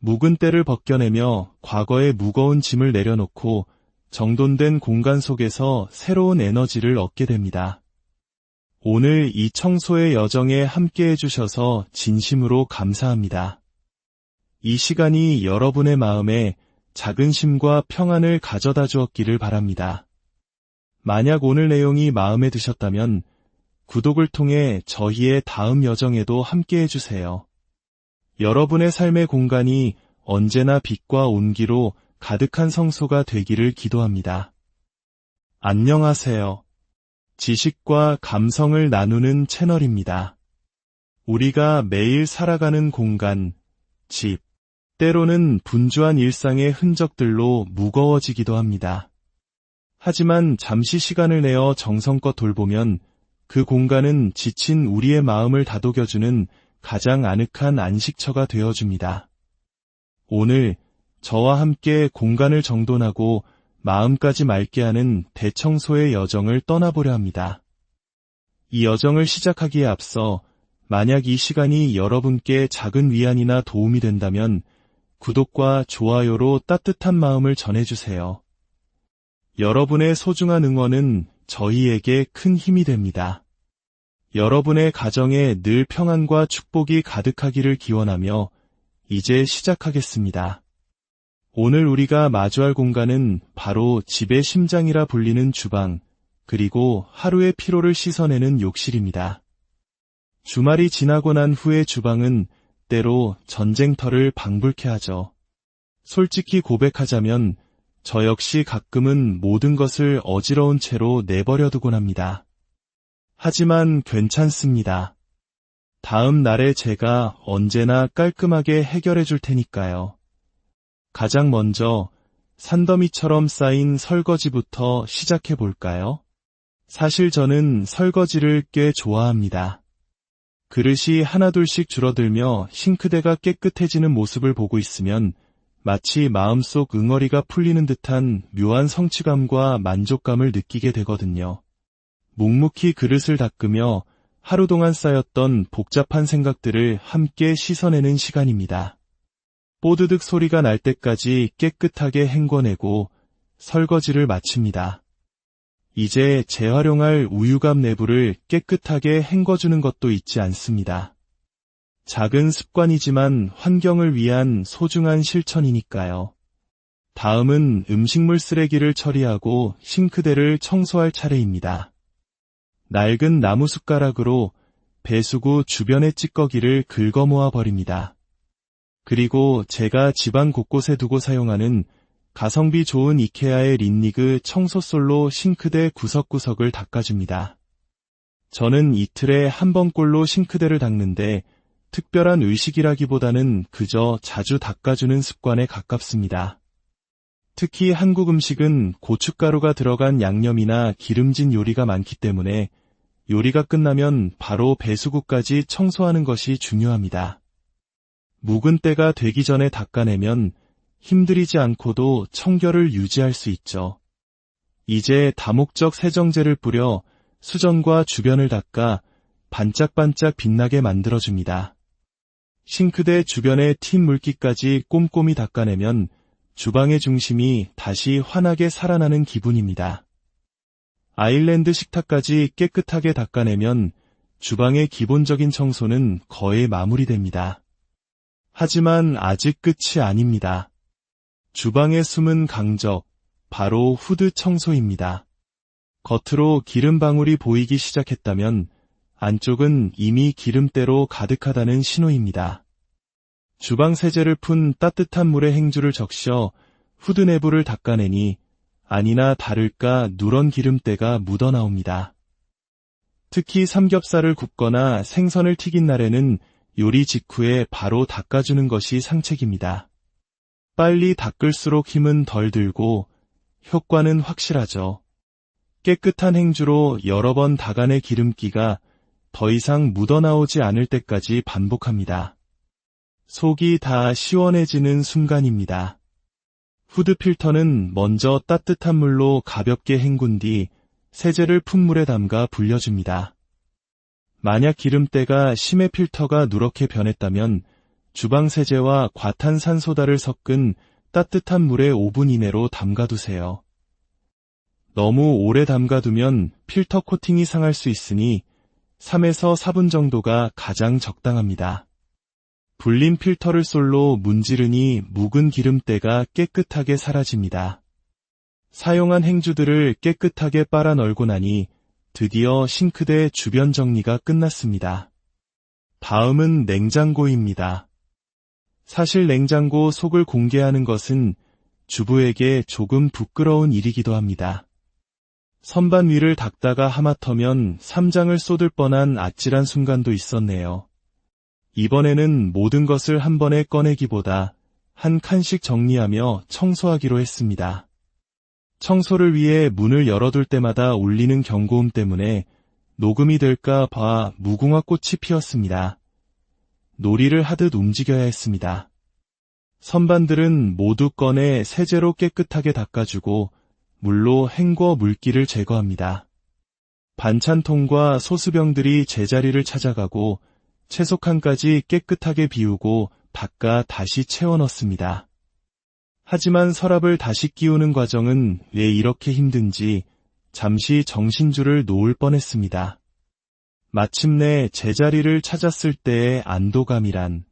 묵은 때를 벗겨내며 과거의 무거운 짐을 내려놓고 정돈된 공간 속에서 새로운 에너지를 얻게 됩니다. 오늘 이 청소의 여정에 함께 해주셔서 진심으로 감사합니다. 이 시간이 여러분의 마음에 작은 쉼과 평안을 가져다 주었기를 바랍니다. 만약 오늘 내용이 마음에 드셨다면 구독을 통해 저희의 다음 여정에도 함께 해주세요. 여러분의 삶의 공간이 언제나 빛과 온기로 가득한 성소가 되기를 기도합니다. 안녕하세요. 지식과 감성을 나누는 채널입니다. 우리가 매일 살아가는 공간, 집, 때로는 분주한 일상의 흔적들로 무거워지기도 합니다. 하지만 잠시 시간을 내어 정성껏 돌보면 그 공간은 지친 우리의 마음을 다독여주는 가장 아늑한 안식처가 되어줍니다. 오늘 저와 함께 공간을 정돈하고 마음까지 맑게 하는 대청소의 여정을 떠나보려 합니다. 이 여정을 시작하기에 앞서 만약 이 시간이 여러분께 작은 위안이나 도움이 된다면 구독과 좋아요로 따뜻한 마음을 전해주세요. 여러분의 소중한 응원은 저희에게 큰 힘이 됩니다. 여러분의 가정에 늘 평안과 축복이 가득하기를 기원하며 이제 시작하겠습니다. 오늘 우리가 마주할 공간은 바로 집의 심장이라 불리는 주방, 그리고 하루의 피로를 씻어내는 욕실입니다. 주말이 지나고 난 후의 주방은 때로 전쟁터를 방불케 하죠. 솔직히 고백하자면 저 역시 가끔은 모든 것을 어지러운 채로 내버려두곤 합니다. 하지만 괜찮습니다. 다음 날에 제가 언제나 깔끔하게 해결해 줄 테니까요. 가장 먼저 산더미처럼 쌓인 설거지부터 시작해 볼까요? 사실 저는 설거지를 꽤 좋아합니다. 그릇이 하나둘씩 줄어들며 싱크대가 깨끗해지는 모습을 보고 있으면 마치 마음속 응어리가 풀리는 듯한 묘한 성취감과 만족감을 느끼게 되거든요. 묵묵히 그릇을 닦으며 하루 동안 쌓였던 복잡한 생각들을 함께 씻어내는 시간입니다. 뽀드득 소리가 날 때까지 깨끗하게 헹궈내고 설거지를 마칩니다. 이제 재활용할 우유갑 내부를 깨끗하게 헹궈주는 것도 잊지 않습니다. 작은 습관이지만 환경을 위한 소중한 실천이니까요. 다음은 음식물 쓰레기를 처리하고 싱크대를 청소할 차례입니다. 낡은 나무 숟가락으로 배수구 주변의 찌꺼기를 긁어 모아 버립니다. 그리고 제가 집안 곳곳에 두고 사용하는 가성비 좋은 이케아의 린니그 청소솔로 싱크대 구석구석을 닦아줍니다. 저는 이틀에 한 번꼴로 싱크대를 닦는데 특별한 의식이라기보다는 그저 자주 닦아주는 습관에 가깝습니다. 특히 한국 음식은 고춧가루가 들어간 양념이나 기름진 요리가 많기 때문에 요리가 끝나면 바로 배수구까지 청소하는 것이 중요합니다. 묵은 때가 되기 전에 닦아내면 힘들이지 않고도 청결을 유지할 수 있죠. 이제 다목적 세정제를 뿌려 수전과 주변을 닦아 반짝반짝 빛나게 만들어줍니다. 싱크대 주변의 튄 물기까지 꼼꼼히 닦아내면 주방의 중심이 다시 환하게 살아나는 기분입니다. 아일랜드 식탁까지 깨끗하게 닦아내면 주방의 기본적인 청소는 거의 마무리됩니다. 하지만 아직 끝이 아닙니다. 주방의 숨은 강적, 바로 후드 청소입니다. 겉으로 기름 방울이 보이기 시작했다면 안쪽은 이미 기름때로 가득하다는 신호입니다. 주방 세제를 푼 따뜻한 물에 행주를 적셔 후드 내부를 닦아내니 아니나 다를까 누런 기름때가 묻어나옵니다. 특히 삼겹살을 굽거나 생선을 튀긴 날에는 요리 직후에 바로 닦아주는 것이 상책입니다. 빨리 닦을수록 힘은 덜 들고 효과는 확실하죠. 깨끗한 행주로 여러 번 닦아내 기름기가 더 이상 묻어나오지 않을 때까지 반복합니다. 속이 다 시원해지는 순간입니다. 후드 필터는 먼저 따뜻한 물로 가볍게 헹군 뒤 세제를 푼물에 담가 불려줍니다. 만약 기름때가 심해 필터가 누렇게 변했다면 주방 세제와 과탄산소다를 섞은 따뜻한 물에 5분 이내로 담가두세요. 너무 오래 담가두면 필터 코팅이 상할 수 있으니 3에서 4분 정도가 가장 적당합니다. 불린 필터를 솔로 문지르니 묵은 기름때가 깨끗하게 사라집니다. 사용한 행주들을 깨끗하게 빨아 널고 나니 드디어 싱크대 주변 정리가 끝났습니다. 다음은 냉장고입니다. 사실 냉장고 속을 공개하는 것은 주부에게 조금 부끄러운 일이기도 합니다. 선반 위를 닦다가 하마터면 쌈장을 쏟을 뻔한 아찔한 순간도 있었네요. 이번에는 모든 것을 한 번에 꺼내기보다 한 칸씩 정리하며 청소하기로 했습니다. 청소를 위해 문을 열어둘 때마다 울리는 경고음 때문에 녹음이 될까 봐 무궁화 꽃이 피었습니다. 놀이를 하듯 움직여야 했습니다. 선반들은 모두 꺼내 세제로 깨끗하게 닦아주고 물로 헹궈 물기를 제거합니다. 반찬통과 소스병들이 제자리를 찾아가고 채소칸까지 깨끗하게 비우고 닦아 다시 채워 넣습니다. 하지만 서랍을 다시 끼우는 과정은 왜 이렇게 힘든지 잠시 정신줄을 놓을 뻔했습니다. 마침내 제자리를 찾았을 때의 안도감이란,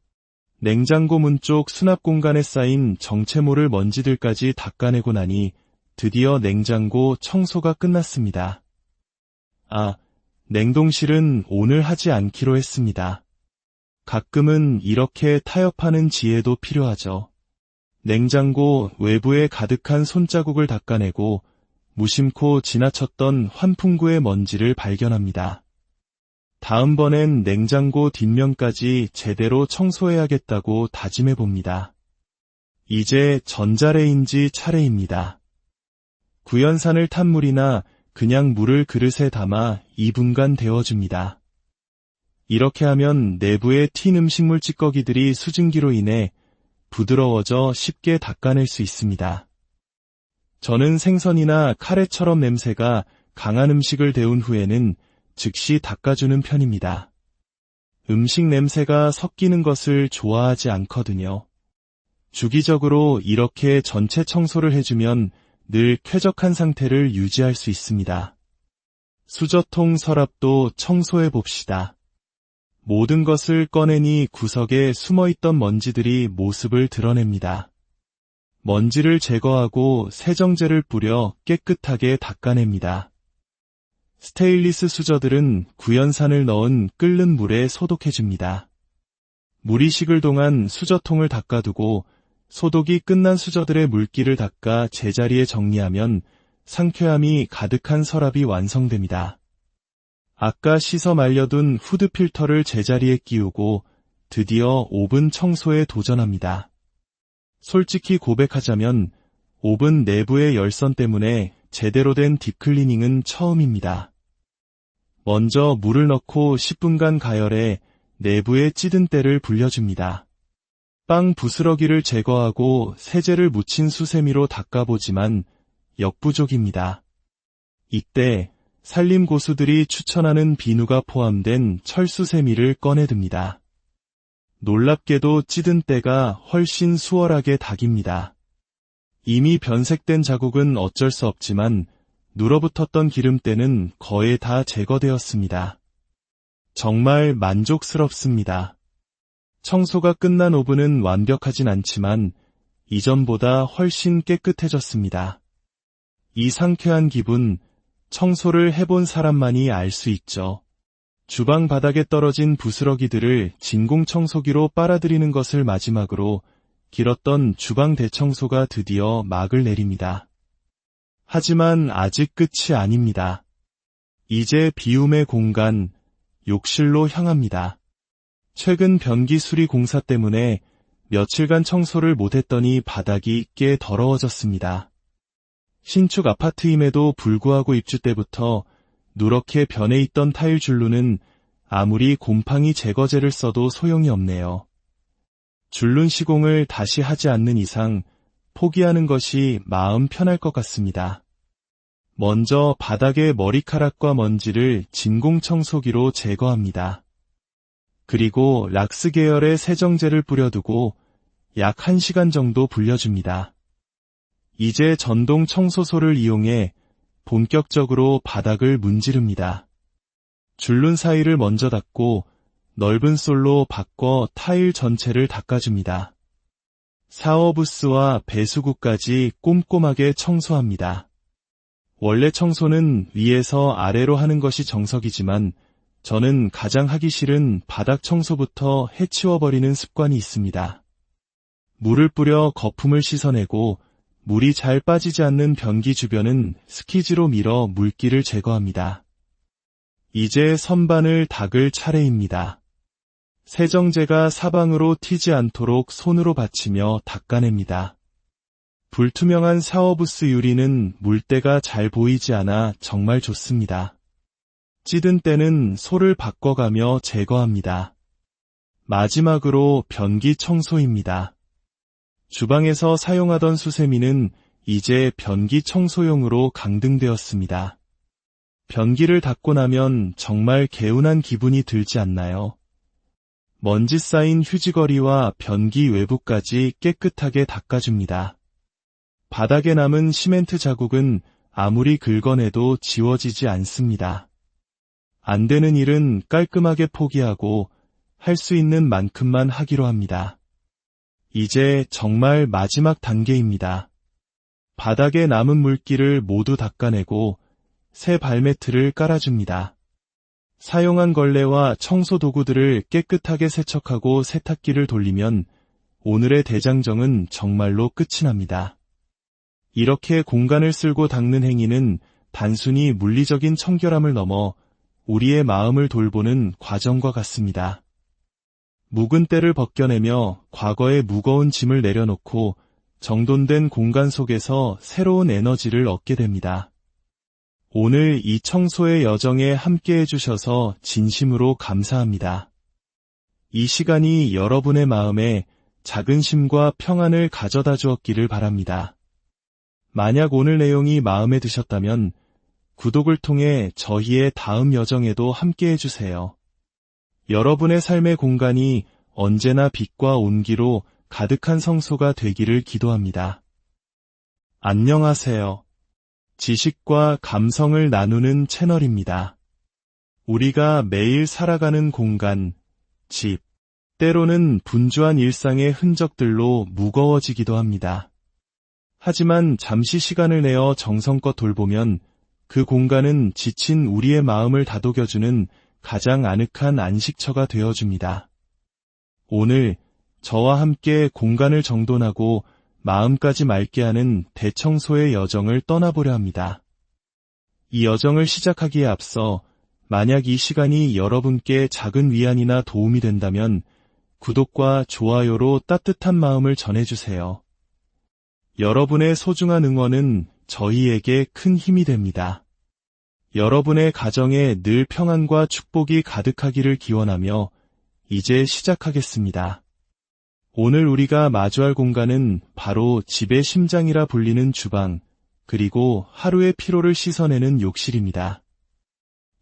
냉장고 문 쪽 수납 공간에 쌓인 정체모를 먼지들까지 닦아내고 나니 드디어 냉장고 청소가 끝났습니다. 냉동실은 오늘 하지 않기로 했습니다. 가끔은 이렇게 타협하는 지혜도 필요하죠. 냉장고 외부에 가득한 손자국을 닦아내고 무심코 지나쳤던 환풍구의 먼지를 발견합니다. 다음번엔 냉장고 뒷면까지 제대로 청소해야겠다고 다짐해봅니다. 이제 전자레인지 차례입니다. 구연산을 탄 물이나 그냥 물을 그릇에 담아 2분간 데워줍니다. 이렇게 하면 내부에 튄 음식물 찌꺼기들이 수증기로 인해 부드러워져 쉽게 닦아낼 수 있습니다. 저는 생선이나 카레처럼 냄새가 강한 음식을 데운 후에는 즉시 닦아주는 편입니다. 음식 냄새가 섞이는 것을 좋아하지 않거든요. 주기적으로 이렇게 전체 청소를 해주면 늘 쾌적한 상태를 유지할 수 있습니다. 수저통 서랍도 청소해 봅시다. 모든 것을 꺼내니 구석에 숨어있던 먼지들이 모습을 드러냅니다. 먼지를 제거하고 세정제를 뿌려 깨끗하게 닦아냅니다. 스테인리스 수저들은 구연산을 넣은 끓는 물에 소독해줍니다. 물이 식을 동안 수저통을 닦아두고 소독이 끝난 수저들의 물기를 닦아 제자리에 정리하면 상쾌함이 가득한 서랍이 완성됩니다. 아까 씻어 말려둔 후드 필터를 제자리에 끼우고 드디어 오븐 청소에 도전합니다. 솔직히 고백하자면 오븐 내부의 열선 때문에 제대로 된 딥클리닝은 처음입니다. 먼저 물을 넣고 10분간 가열해 내부의 찌든 때를 불려줍니다. 빵 부스러기를 제거하고 세제를 묻힌 수세미로 닦아보지만 역부족입니다. 이때 산림 고수들이 추천하는 비누가 포함된 철수세미를 꺼내듭니다. 놀랍게도 찌든 때가 훨씬 수월하게 닦입니다. 이미 변색된 자국은 어쩔 수 없지만 눌어붙었던 기름때는 거의 다 제거되었습니다. 정말 만족스럽습니다. 청소가 끝난 오븐은 완벽하진 않지만 이전보다 훨씬 깨끗해졌습니다. 이 상쾌한 기분, 청소를 해본 사람만이 알 수 있죠. 주방 바닥에 떨어진 부스러기들을 진공 청소기로 빨아들이는 것을 마지막으로 길었던 주방 대청소가 드디어 막을 내립니다. 하지만 아직 끝이 아닙니다. 이제 비움의 공간, 욕실로 향합니다. 최근 변기 수리 공사 때문에 며칠간 청소를 못했더니 바닥이 꽤 더러워졌습니다. 신축 아파트임에도 불구하고 입주 때부터 누렇게 변해 있던 타일 줄루는 아무리 곰팡이 제거제를 써도 소용이 없네요. 줄눈 시공을 다시 하지 않는 이상 포기하는 것이 마음 편할 것 같습니다. 먼저 바닥의 머리카락과 먼지를 진공 청소기로 제거합니다. 그리고 락스 계열의 세정제를 뿌려두고 약 1시간 정도 불려줍니다. 이제 전동 청소소를 이용해 본격적으로 바닥을 문지릅니다. 줄눈 사이를 먼저 닦고 넓은 솔로 바꿔 타일 전체를 닦아줍니다. 샤워부스와 배수구까지 꼼꼼하게 청소합니다. 원래 청소는 위에서 아래로 하는 것이 정석이지만 저는 가장 하기 싫은 바닥 청소부터 해치워버리는 습관이 있습니다. 물을 뿌려 거품을 씻어내고 물이 잘 빠지지 않는 변기 주변은 스키즈로 밀어 물기를 제거합니다. 이제 선반을 닦을 차례입니다. 세정제가 사방으로 튀지 않도록 손으로 받치며 닦아냅니다. 불투명한 샤워부스 유리는 물때가 잘 보이지 않아 정말 좋습니다. 찌든 때는 솔을 바꿔가며 제거합니다. 마지막으로 변기 청소입니다. 주방에서 사용하던 수세미는 이제 변기 청소용으로 강등되었습니다. 변기를 닦고 나면 정말 개운한 기분이 들지 않나요? 먼지 쌓인 휴지거리와 변기 외부까지 깨끗하게 닦아줍니다. 바닥에 남은 시멘트 자국은 아무리 긁어내도 지워지지 않습니다. 안 되는 일은 깔끔하게 포기하고 할 수 있는 만큼만 하기로 합니다. 이제 정말 마지막 단계입니다. 바닥에 남은 물기를 모두 닦아내고 새 발매트를 깔아줍니다. 사용한 걸레와 청소 도구들을 깨끗하게 세척하고 세탁기를 돌리면 오늘의 대장정은 정말로 끝이 납니다. 이렇게 공간을 쓸고 닦는 행위는 단순히 물리적인 청결함을 넘어 우리의 마음을 돌보는 과정과 같습니다. 묵은 때를 벗겨내며 과거의 무거운 짐을 내려놓고 정돈된 공간 속에서 새로운 에너지를 얻게 됩니다. 오늘 이 청소의 여정에 함께 해주셔서 진심으로 감사합니다. 이 시간이 여러분의 마음에 작은 쉼과 평안을 가져다 주었기를 바랍니다. 만약 오늘 내용이 마음에 드셨다면 구독을 통해 저희의 다음 여정에도 함께 해주세요. 여러분의 삶의 공간이 언제나 빛과 온기로 가득한 성소가 되기를 기도합니다. 안녕하세요. 지식과 감성을 나누는 채널입니다. 우리가 매일 살아가는 공간, 집, 때로는 분주한 일상의 흔적들로 무거워지기도 합니다. 하지만 잠시 시간을 내어 정성껏 돌보면 그 공간은 지친 우리의 마음을 다독여주는 가장 아늑한 안식처가 되어줍니다. 오늘 저와 함께 공간을 정돈하고 마음까지 맑게 하는 대청소의 여정을 떠나보려 합니다. 이 여정을 시작하기에 앞서 만약 이 시간이 여러분께 작은 위안이나 도움이 된다면 구독과 좋아요로 따뜻한 마음을 전해주세요. 여러분의 소중한 응원은 저희에게 큰 힘이 됩니다. 여러분의 가정에 늘 평안과 축복이 가득하기를 기원하며 이제 시작하겠습니다. 오늘 우리가 마주할 공간은 바로 집의 심장이라 불리는 주방, 그리고 하루의 피로를 씻어내는 욕실입니다.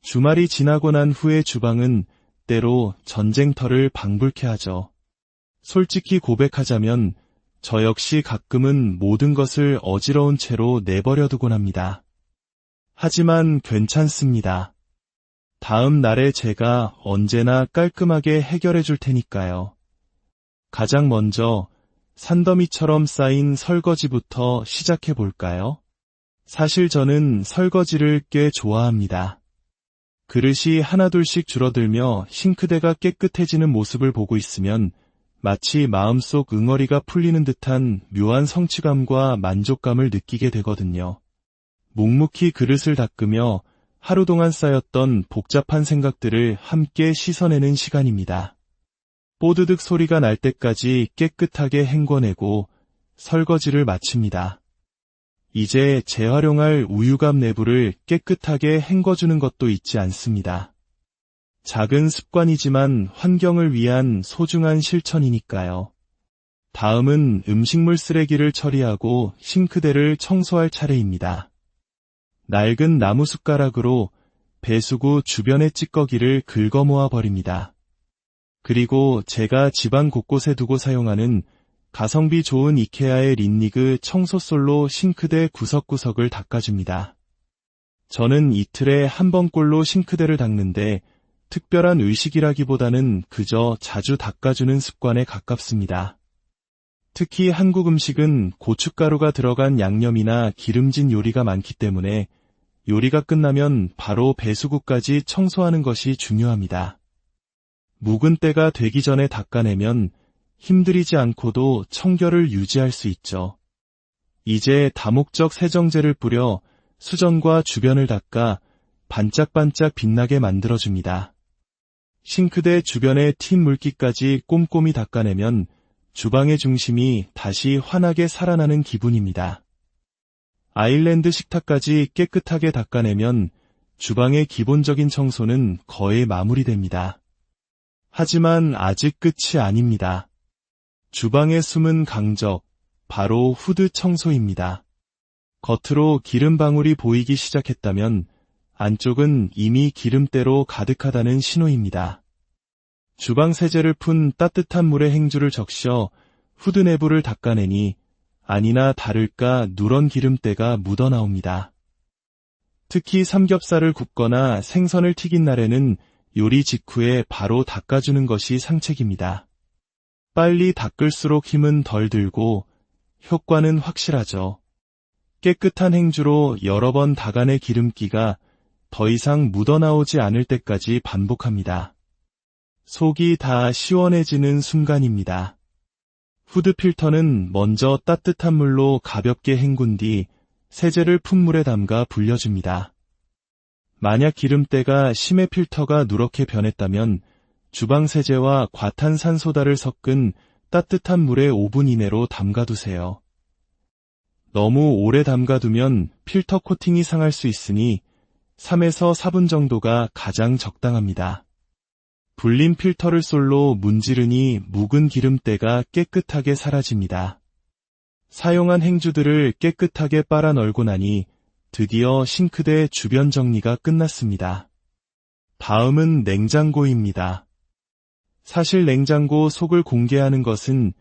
주말이 지나고 난 후의 주방은 때로 전쟁터를 방불케 하죠. 솔직히 고백하자면 저 역시 가끔은 모든 것을 어지러운 채로 내버려두곤 합니다. 하지만 괜찮습니다. 다음 날에 제가 언제나 깔끔하게 해결해 줄 테니까요. 가장 먼저 산더미처럼 쌓인 설거지부터 시작해 볼까요? 사실 저는 설거지를 꽤 좋아합니다. 그릇이 하나둘씩 줄어들며 싱크대가 깨끗해지는 모습을 보고 있으면 마치 마음속 응어리가 풀리는 듯한 묘한 성취감과 만족감을 느끼게 되거든요. 묵묵히 그릇을 닦으며 하루 동안 쌓였던 복잡한 생각들을 함께 씻어내는 시간입니다. 뽀드득 소리가 날 때까지 깨끗하게 헹궈내고 설거지를 마칩니다. 이제 재활용할 우유갑 내부를 깨끗하게 헹궈주는 것도 잊지 않습니다. 작은 습관이지만 환경을 위한 소중한 실천이니까요. 다음은 음식물 쓰레기를 처리하고 싱크대를 청소할 차례입니다. 낡은 나무 숟가락으로 배수구 주변의 찌꺼기를 긁어 모아 버립니다. 그리고 제가 집안 곳곳에 두고 사용하는 가성비 좋은 이케아의 린니그 청소솔로 싱크대 구석구석을 닦아줍니다. 저는 이틀에 한 번꼴로 싱크대를 닦는데 특별한 의식이라기보다는 그저 자주 닦아주는 습관에 가깝습니다. 특히 한국 음식은 고춧가루가 들어간 양념이나 기름진 요리가 많기 때문에 요리가 끝나면 바로 배수구까지 청소하는 것이 중요합니다. 묵은 때가 되기 전에 닦아내면 힘들이지 않고도 청결을 유지할 수 있죠. 이제 다목적 세정제를 뿌려 수전과 주변을 닦아 반짝반짝 빛나게 만들어줍니다. 싱크대 주변의 튄 물기까지 꼼꼼히 닦아내면 주방의 중심이 다시 환하게 살아나는 기분입니다. 아일랜드 식탁까지 깨끗하게 닦아내면 주방의 기본적인 청소는 거의 마무리됩니다. 하지만 아직 끝이 아닙니다. 주방의 숨은 강적, 바로 후드 청소입니다. 겉으로 기름 방울이 보이기 시작했다면 안쪽은 이미 기름때로 가득하다는 신호입니다. 주방 세제를 푼 따뜻한 물에 행주를 적셔 후드 내부를 닦아내니 아니나 다를까 누런 기름때가 묻어나옵니다. 특히 삼겹살을 굽거나 생선을 튀긴 날에는 요리 직후에 바로 닦아주는 것이 상책입니다. 빨리 닦을수록 힘은 덜 들고 효과는 확실하죠. 깨끗한 행주로 여러 번 닦아내 기름기가 더 이상 묻어나오지 않을 때까지 반복합니다. 속이 다 시원해지는 순간입니다. 후드 필터는 먼저 따뜻한 물로 가볍게 헹군 뒤 세제를 푼 물에 담가 불려줍니다. 만약 기름때가 심해 필터가 누렇게 변했다면 주방 세제와 과탄산소다를 섞은 따뜻한 물에 5분 이내로 담가두세요. 너무 오래 담가두면 필터 코팅이 상할 수 있으니 3에서 4분 정도가 가장 적당합니다. 불린 필터를 솔로 문지르니 묵은 기름때가 깨끗하게 사라집니다. 사용한 행주들을 깨끗하게 빨아 널고 나니 드디어 싱크대 주변 정리가 끝났습니다. 다음은 냉장고입니다. 사실 냉장고 속을 공개하는 것은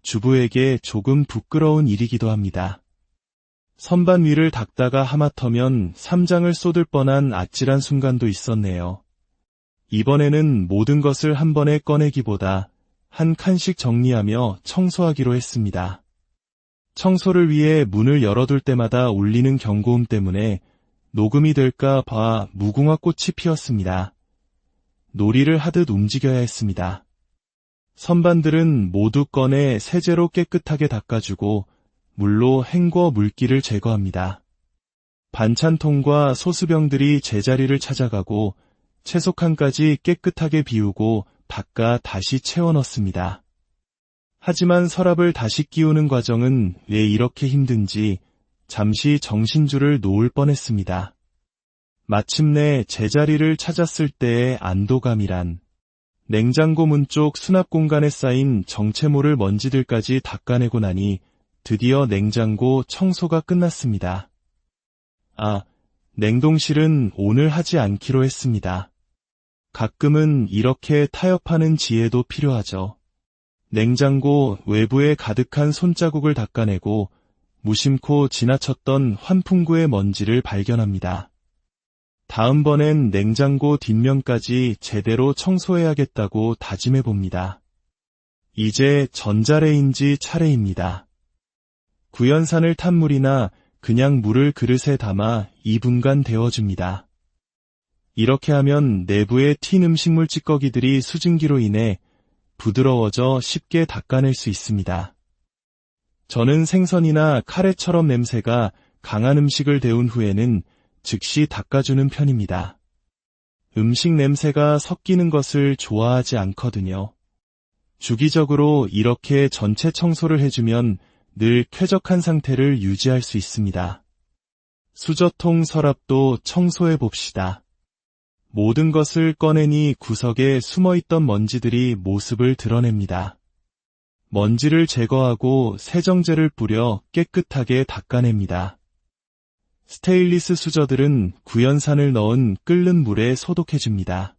주부에게 조금 부끄러운 일이기도 합니다. 선반 위를 닦다가 하마터면 쌈장을 쏟을 뻔한 아찔한 순간도 있었네요. 이번에는 모든 것을 한 번에 꺼내기보다 한 칸씩 정리하며 청소하기로 했습니다. 청소를 위해 문을 열어둘 때마다 울리는 경고음 때문에 녹음이 될까 봐 무궁화 꽃이 피었습니다. 놀이를 하듯 움직여야 했습니다. 선반들은 모두 꺼내 세제로 깨끗하게 닦아주고 물로 헹궈 물기를 제거합니다. 반찬통과 소스병들이 제자리를 찾아가고 채소칸까지 깨끗하게 비우고 닦아 다시 채워 넣습니다. 하지만 서랍을 다시 끼우는 과정은 왜 이렇게 힘든지 잠시 정신줄을 놓을 뻔했습니다. 마침내 제자리를 찾았을 때의 안도감이란, 냉장고 문 쪽 수납 공간에 쌓인 정체모를 먼지들까지 닦아내고 나니 드디어 냉장고 청소가 끝났습니다. 냉동실은 오늘 하지 않기로 했습니다. 가끔은 이렇게 타협하는 지혜도 필요하죠. 냉장고 외부에 가득한 손자국을 닦아내고 무심코 지나쳤던 환풍구의 먼지를 발견합니다. 다음번엔 냉장고 뒷면까지 제대로 청소해야겠다고 다짐해봅니다. 이제 전자레인지 차례입니다. 구연산을 탄 물이나 그냥 물을 그릇에 담아 2분간 데워줍니다. 이렇게 하면 내부에 튄 음식물 찌꺼기들이 수증기로 인해 부드러워져 쉽게 닦아낼 수 있습니다. 저는 생선이나 카레처럼 냄새가 강한 음식을 데운 후에는 즉시 닦아주는 편입니다. 음식 냄새가 섞이는 것을 좋아하지 않거든요. 주기적으로 이렇게 전체 청소를 해주면 늘 쾌적한 상태를 유지할 수 있습니다. 수저통 서랍도 청소해 봅시다. 모든 것을 꺼내니 구석에 숨어있던 먼지들이 모습을 드러냅니다. 먼지를 제거하고 세정제를 뿌려 깨끗하게 닦아냅니다. 스테인리스 수저들은 구연산을 넣은 끓는 물에 소독해줍니다.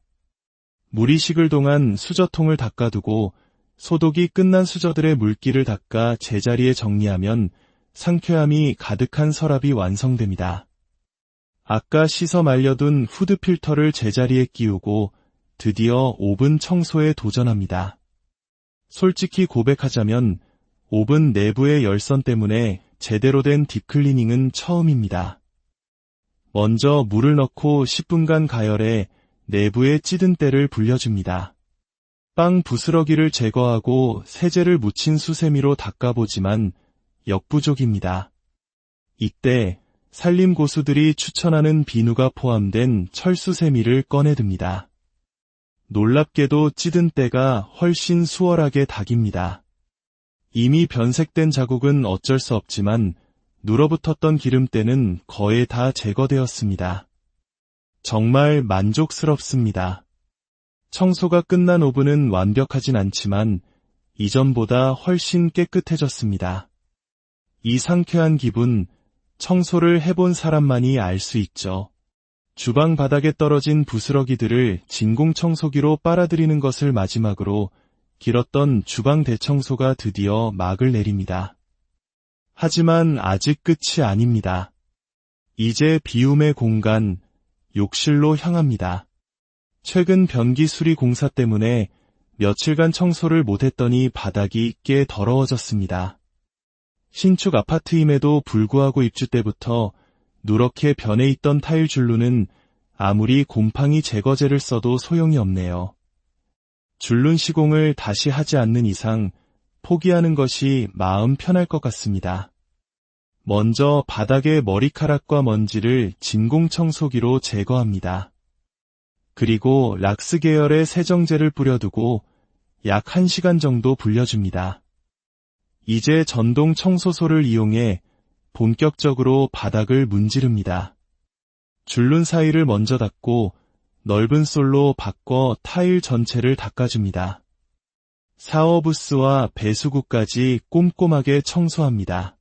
물이 식을 동안 수저통을 닦아두고 소독이 끝난 수저들의 물기를 닦아 제자리에 정리하면 상쾌함이 가득한 서랍이 완성됩니다. 아까 씻어 말려둔 후드 필터를 제자리에 끼우고 드디어 오븐 청소에 도전합니다. 솔직히 고백하자면 오븐 내부의 열선 때문에 제대로 된 딥클리닝은 처음입니다. 먼저 물을 넣고 10분간 가열해 내부의 찌든 때를 불려줍니다. 빵 부스러기를 제거하고 세제를 묻힌 수세미로 닦아보지만 역부족입니다. 이때 산림 고수들이 추천하는 비누가 포함된 철수세미를 꺼내듭니다. 놀랍게도 찌든 때가 훨씬 수월하게 닦입니다. 이미 변색된 자국은 어쩔 수 없지만 눌어붙었던 기름때는 거의 다 제거되었습니다. 정말 만족스럽습니다. 청소가 끝난 오븐은 완벽하진 않지만 이전보다 훨씬 깨끗해졌습니다. 이 상쾌한 기분, 청소를 해본 사람만이 알 수 있죠. 주방 바닥에 떨어진 부스러기들을 진공청소기로 빨아들이는 것을 마지막으로 길었던 주방 대청소가 드디어 막을 내립니다. 하지만 아직 끝이 아닙니다. 이제 비움의 공간, 욕실로 향합니다. 최근 변기 수리 공사 때문에 며칠간 청소를 못했더니 바닥이 꽤 더러워졌습니다. 신축 아파트임에도 불구하고 입주 때부터 누렇게 변해 있던 타일 줄눈은 아무리 곰팡이 제거제를 써도 소용이 없네요. 줄눈 시공을 다시 하지 않는 이상 포기하는 것이 마음 편할 것 같습니다. 먼저 바닥의 머리카락과 먼지를 진공청소기로 제거합니다. 그리고 락스 계열의 세정제를 뿌려두고 약 1시간 정도 불려줍니다. 이제 전동 청소소를 이용해 본격적으로 바닥을 문지릅니다. 줄눈 사이를 먼저 닦고 넓은 솔로 바꿔 타일 전체를 닦아줍니다. 샤워부스와 배수구까지 꼼꼼하게 청소합니다.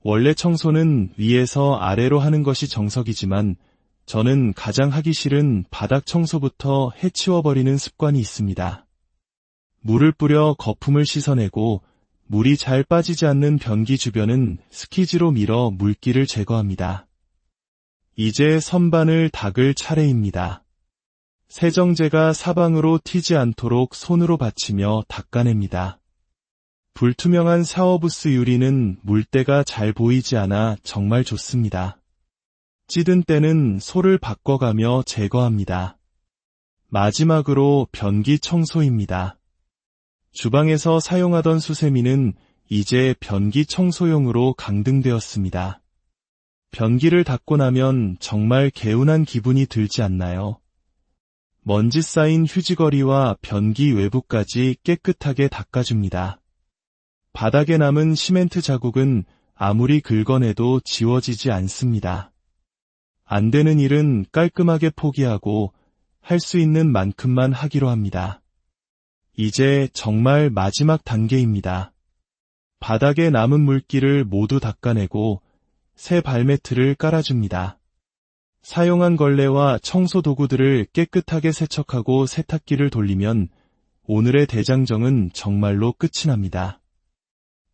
원래 청소는 위에서 아래로 하는 것이 정석이지만 저는 가장 하기 싫은 바닥 청소부터 해치워버리는 습관이 있습니다. 물을 뿌려 거품을 씻어내고 물이 잘 빠지지 않는 변기 주변은 스키지로 밀어 물기를 제거합니다. 이제 선반을 닦을 차례입니다. 세정제가 사방으로 튀지 않도록 손으로 받치며 닦아냅니다. 불투명한 샤워부스 유리는 물때가 잘 보이지 않아 정말 좋습니다. 찌든 때는 솔을 바꿔가며 제거합니다. 마지막으로 변기 청소입니다. 주방에서 사용하던 수세미는 이제 변기 청소용으로 강등되었습니다. 변기를 닦고 나면 정말 개운한 기분이 들지 않나요? 먼지 쌓인 휴지거리와 변기 외부까지 깨끗하게 닦아줍니다. 바닥에 남은 시멘트 자국은 아무리 긁어내도 지워지지 않습니다. 안 되는 일은 깔끔하게 포기하고 할 수 있는 만큼만 하기로 합니다. 이제 정말 마지막 단계입니다. 바닥에 남은 물기를 모두 닦아내고 새 발매트를 깔아줍니다. 사용한 걸레와 청소 도구들을 깨끗하게 세척하고 세탁기를 돌리면 오늘의 대장정은 정말로 끝이 납니다.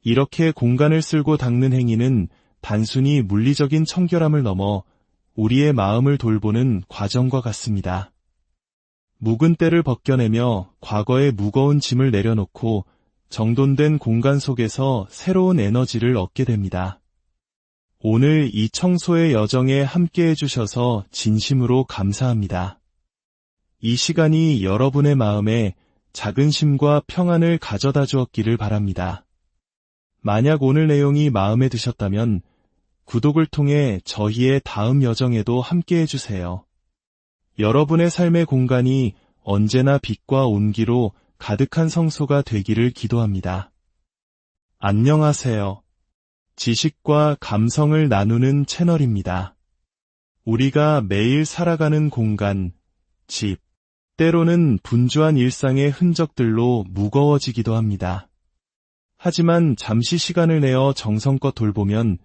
이렇게 공간을 쓸고 닦는 행위는 단순히 물리적인 청결함을 넘어 우리의 마음을 돌보는 과정과 같습니다. 묵은 때를 벗겨내며 과거의 무거운 짐을 내려놓고 정돈된 공간 속에서 새로운 에너지를 얻게 됩니다. 오늘 이 청소의 여정에 함께해 주셔서 진심으로 감사합니다. 이 시간이 여러분의 마음에 작은 쉼과 평안을 가져다 주었기를 바랍니다. 만약 오늘 내용이 마음에 드셨다면 구독을 통해 저희의 다음 여정에도 함께해 주세요. 여러분의 삶의 공간이 언제나 빛과 온기로 가득한 성소가 되기를 기도합니다. 안녕하세요. 지식과 감성을 나누는 채널입니다. 우리가 매일 살아가는 공간, 집, 때로는 분주한 일상의 흔적들로 무거워지기도 합니다. 하지만 잠시 시간을 내어 정성껏 돌보면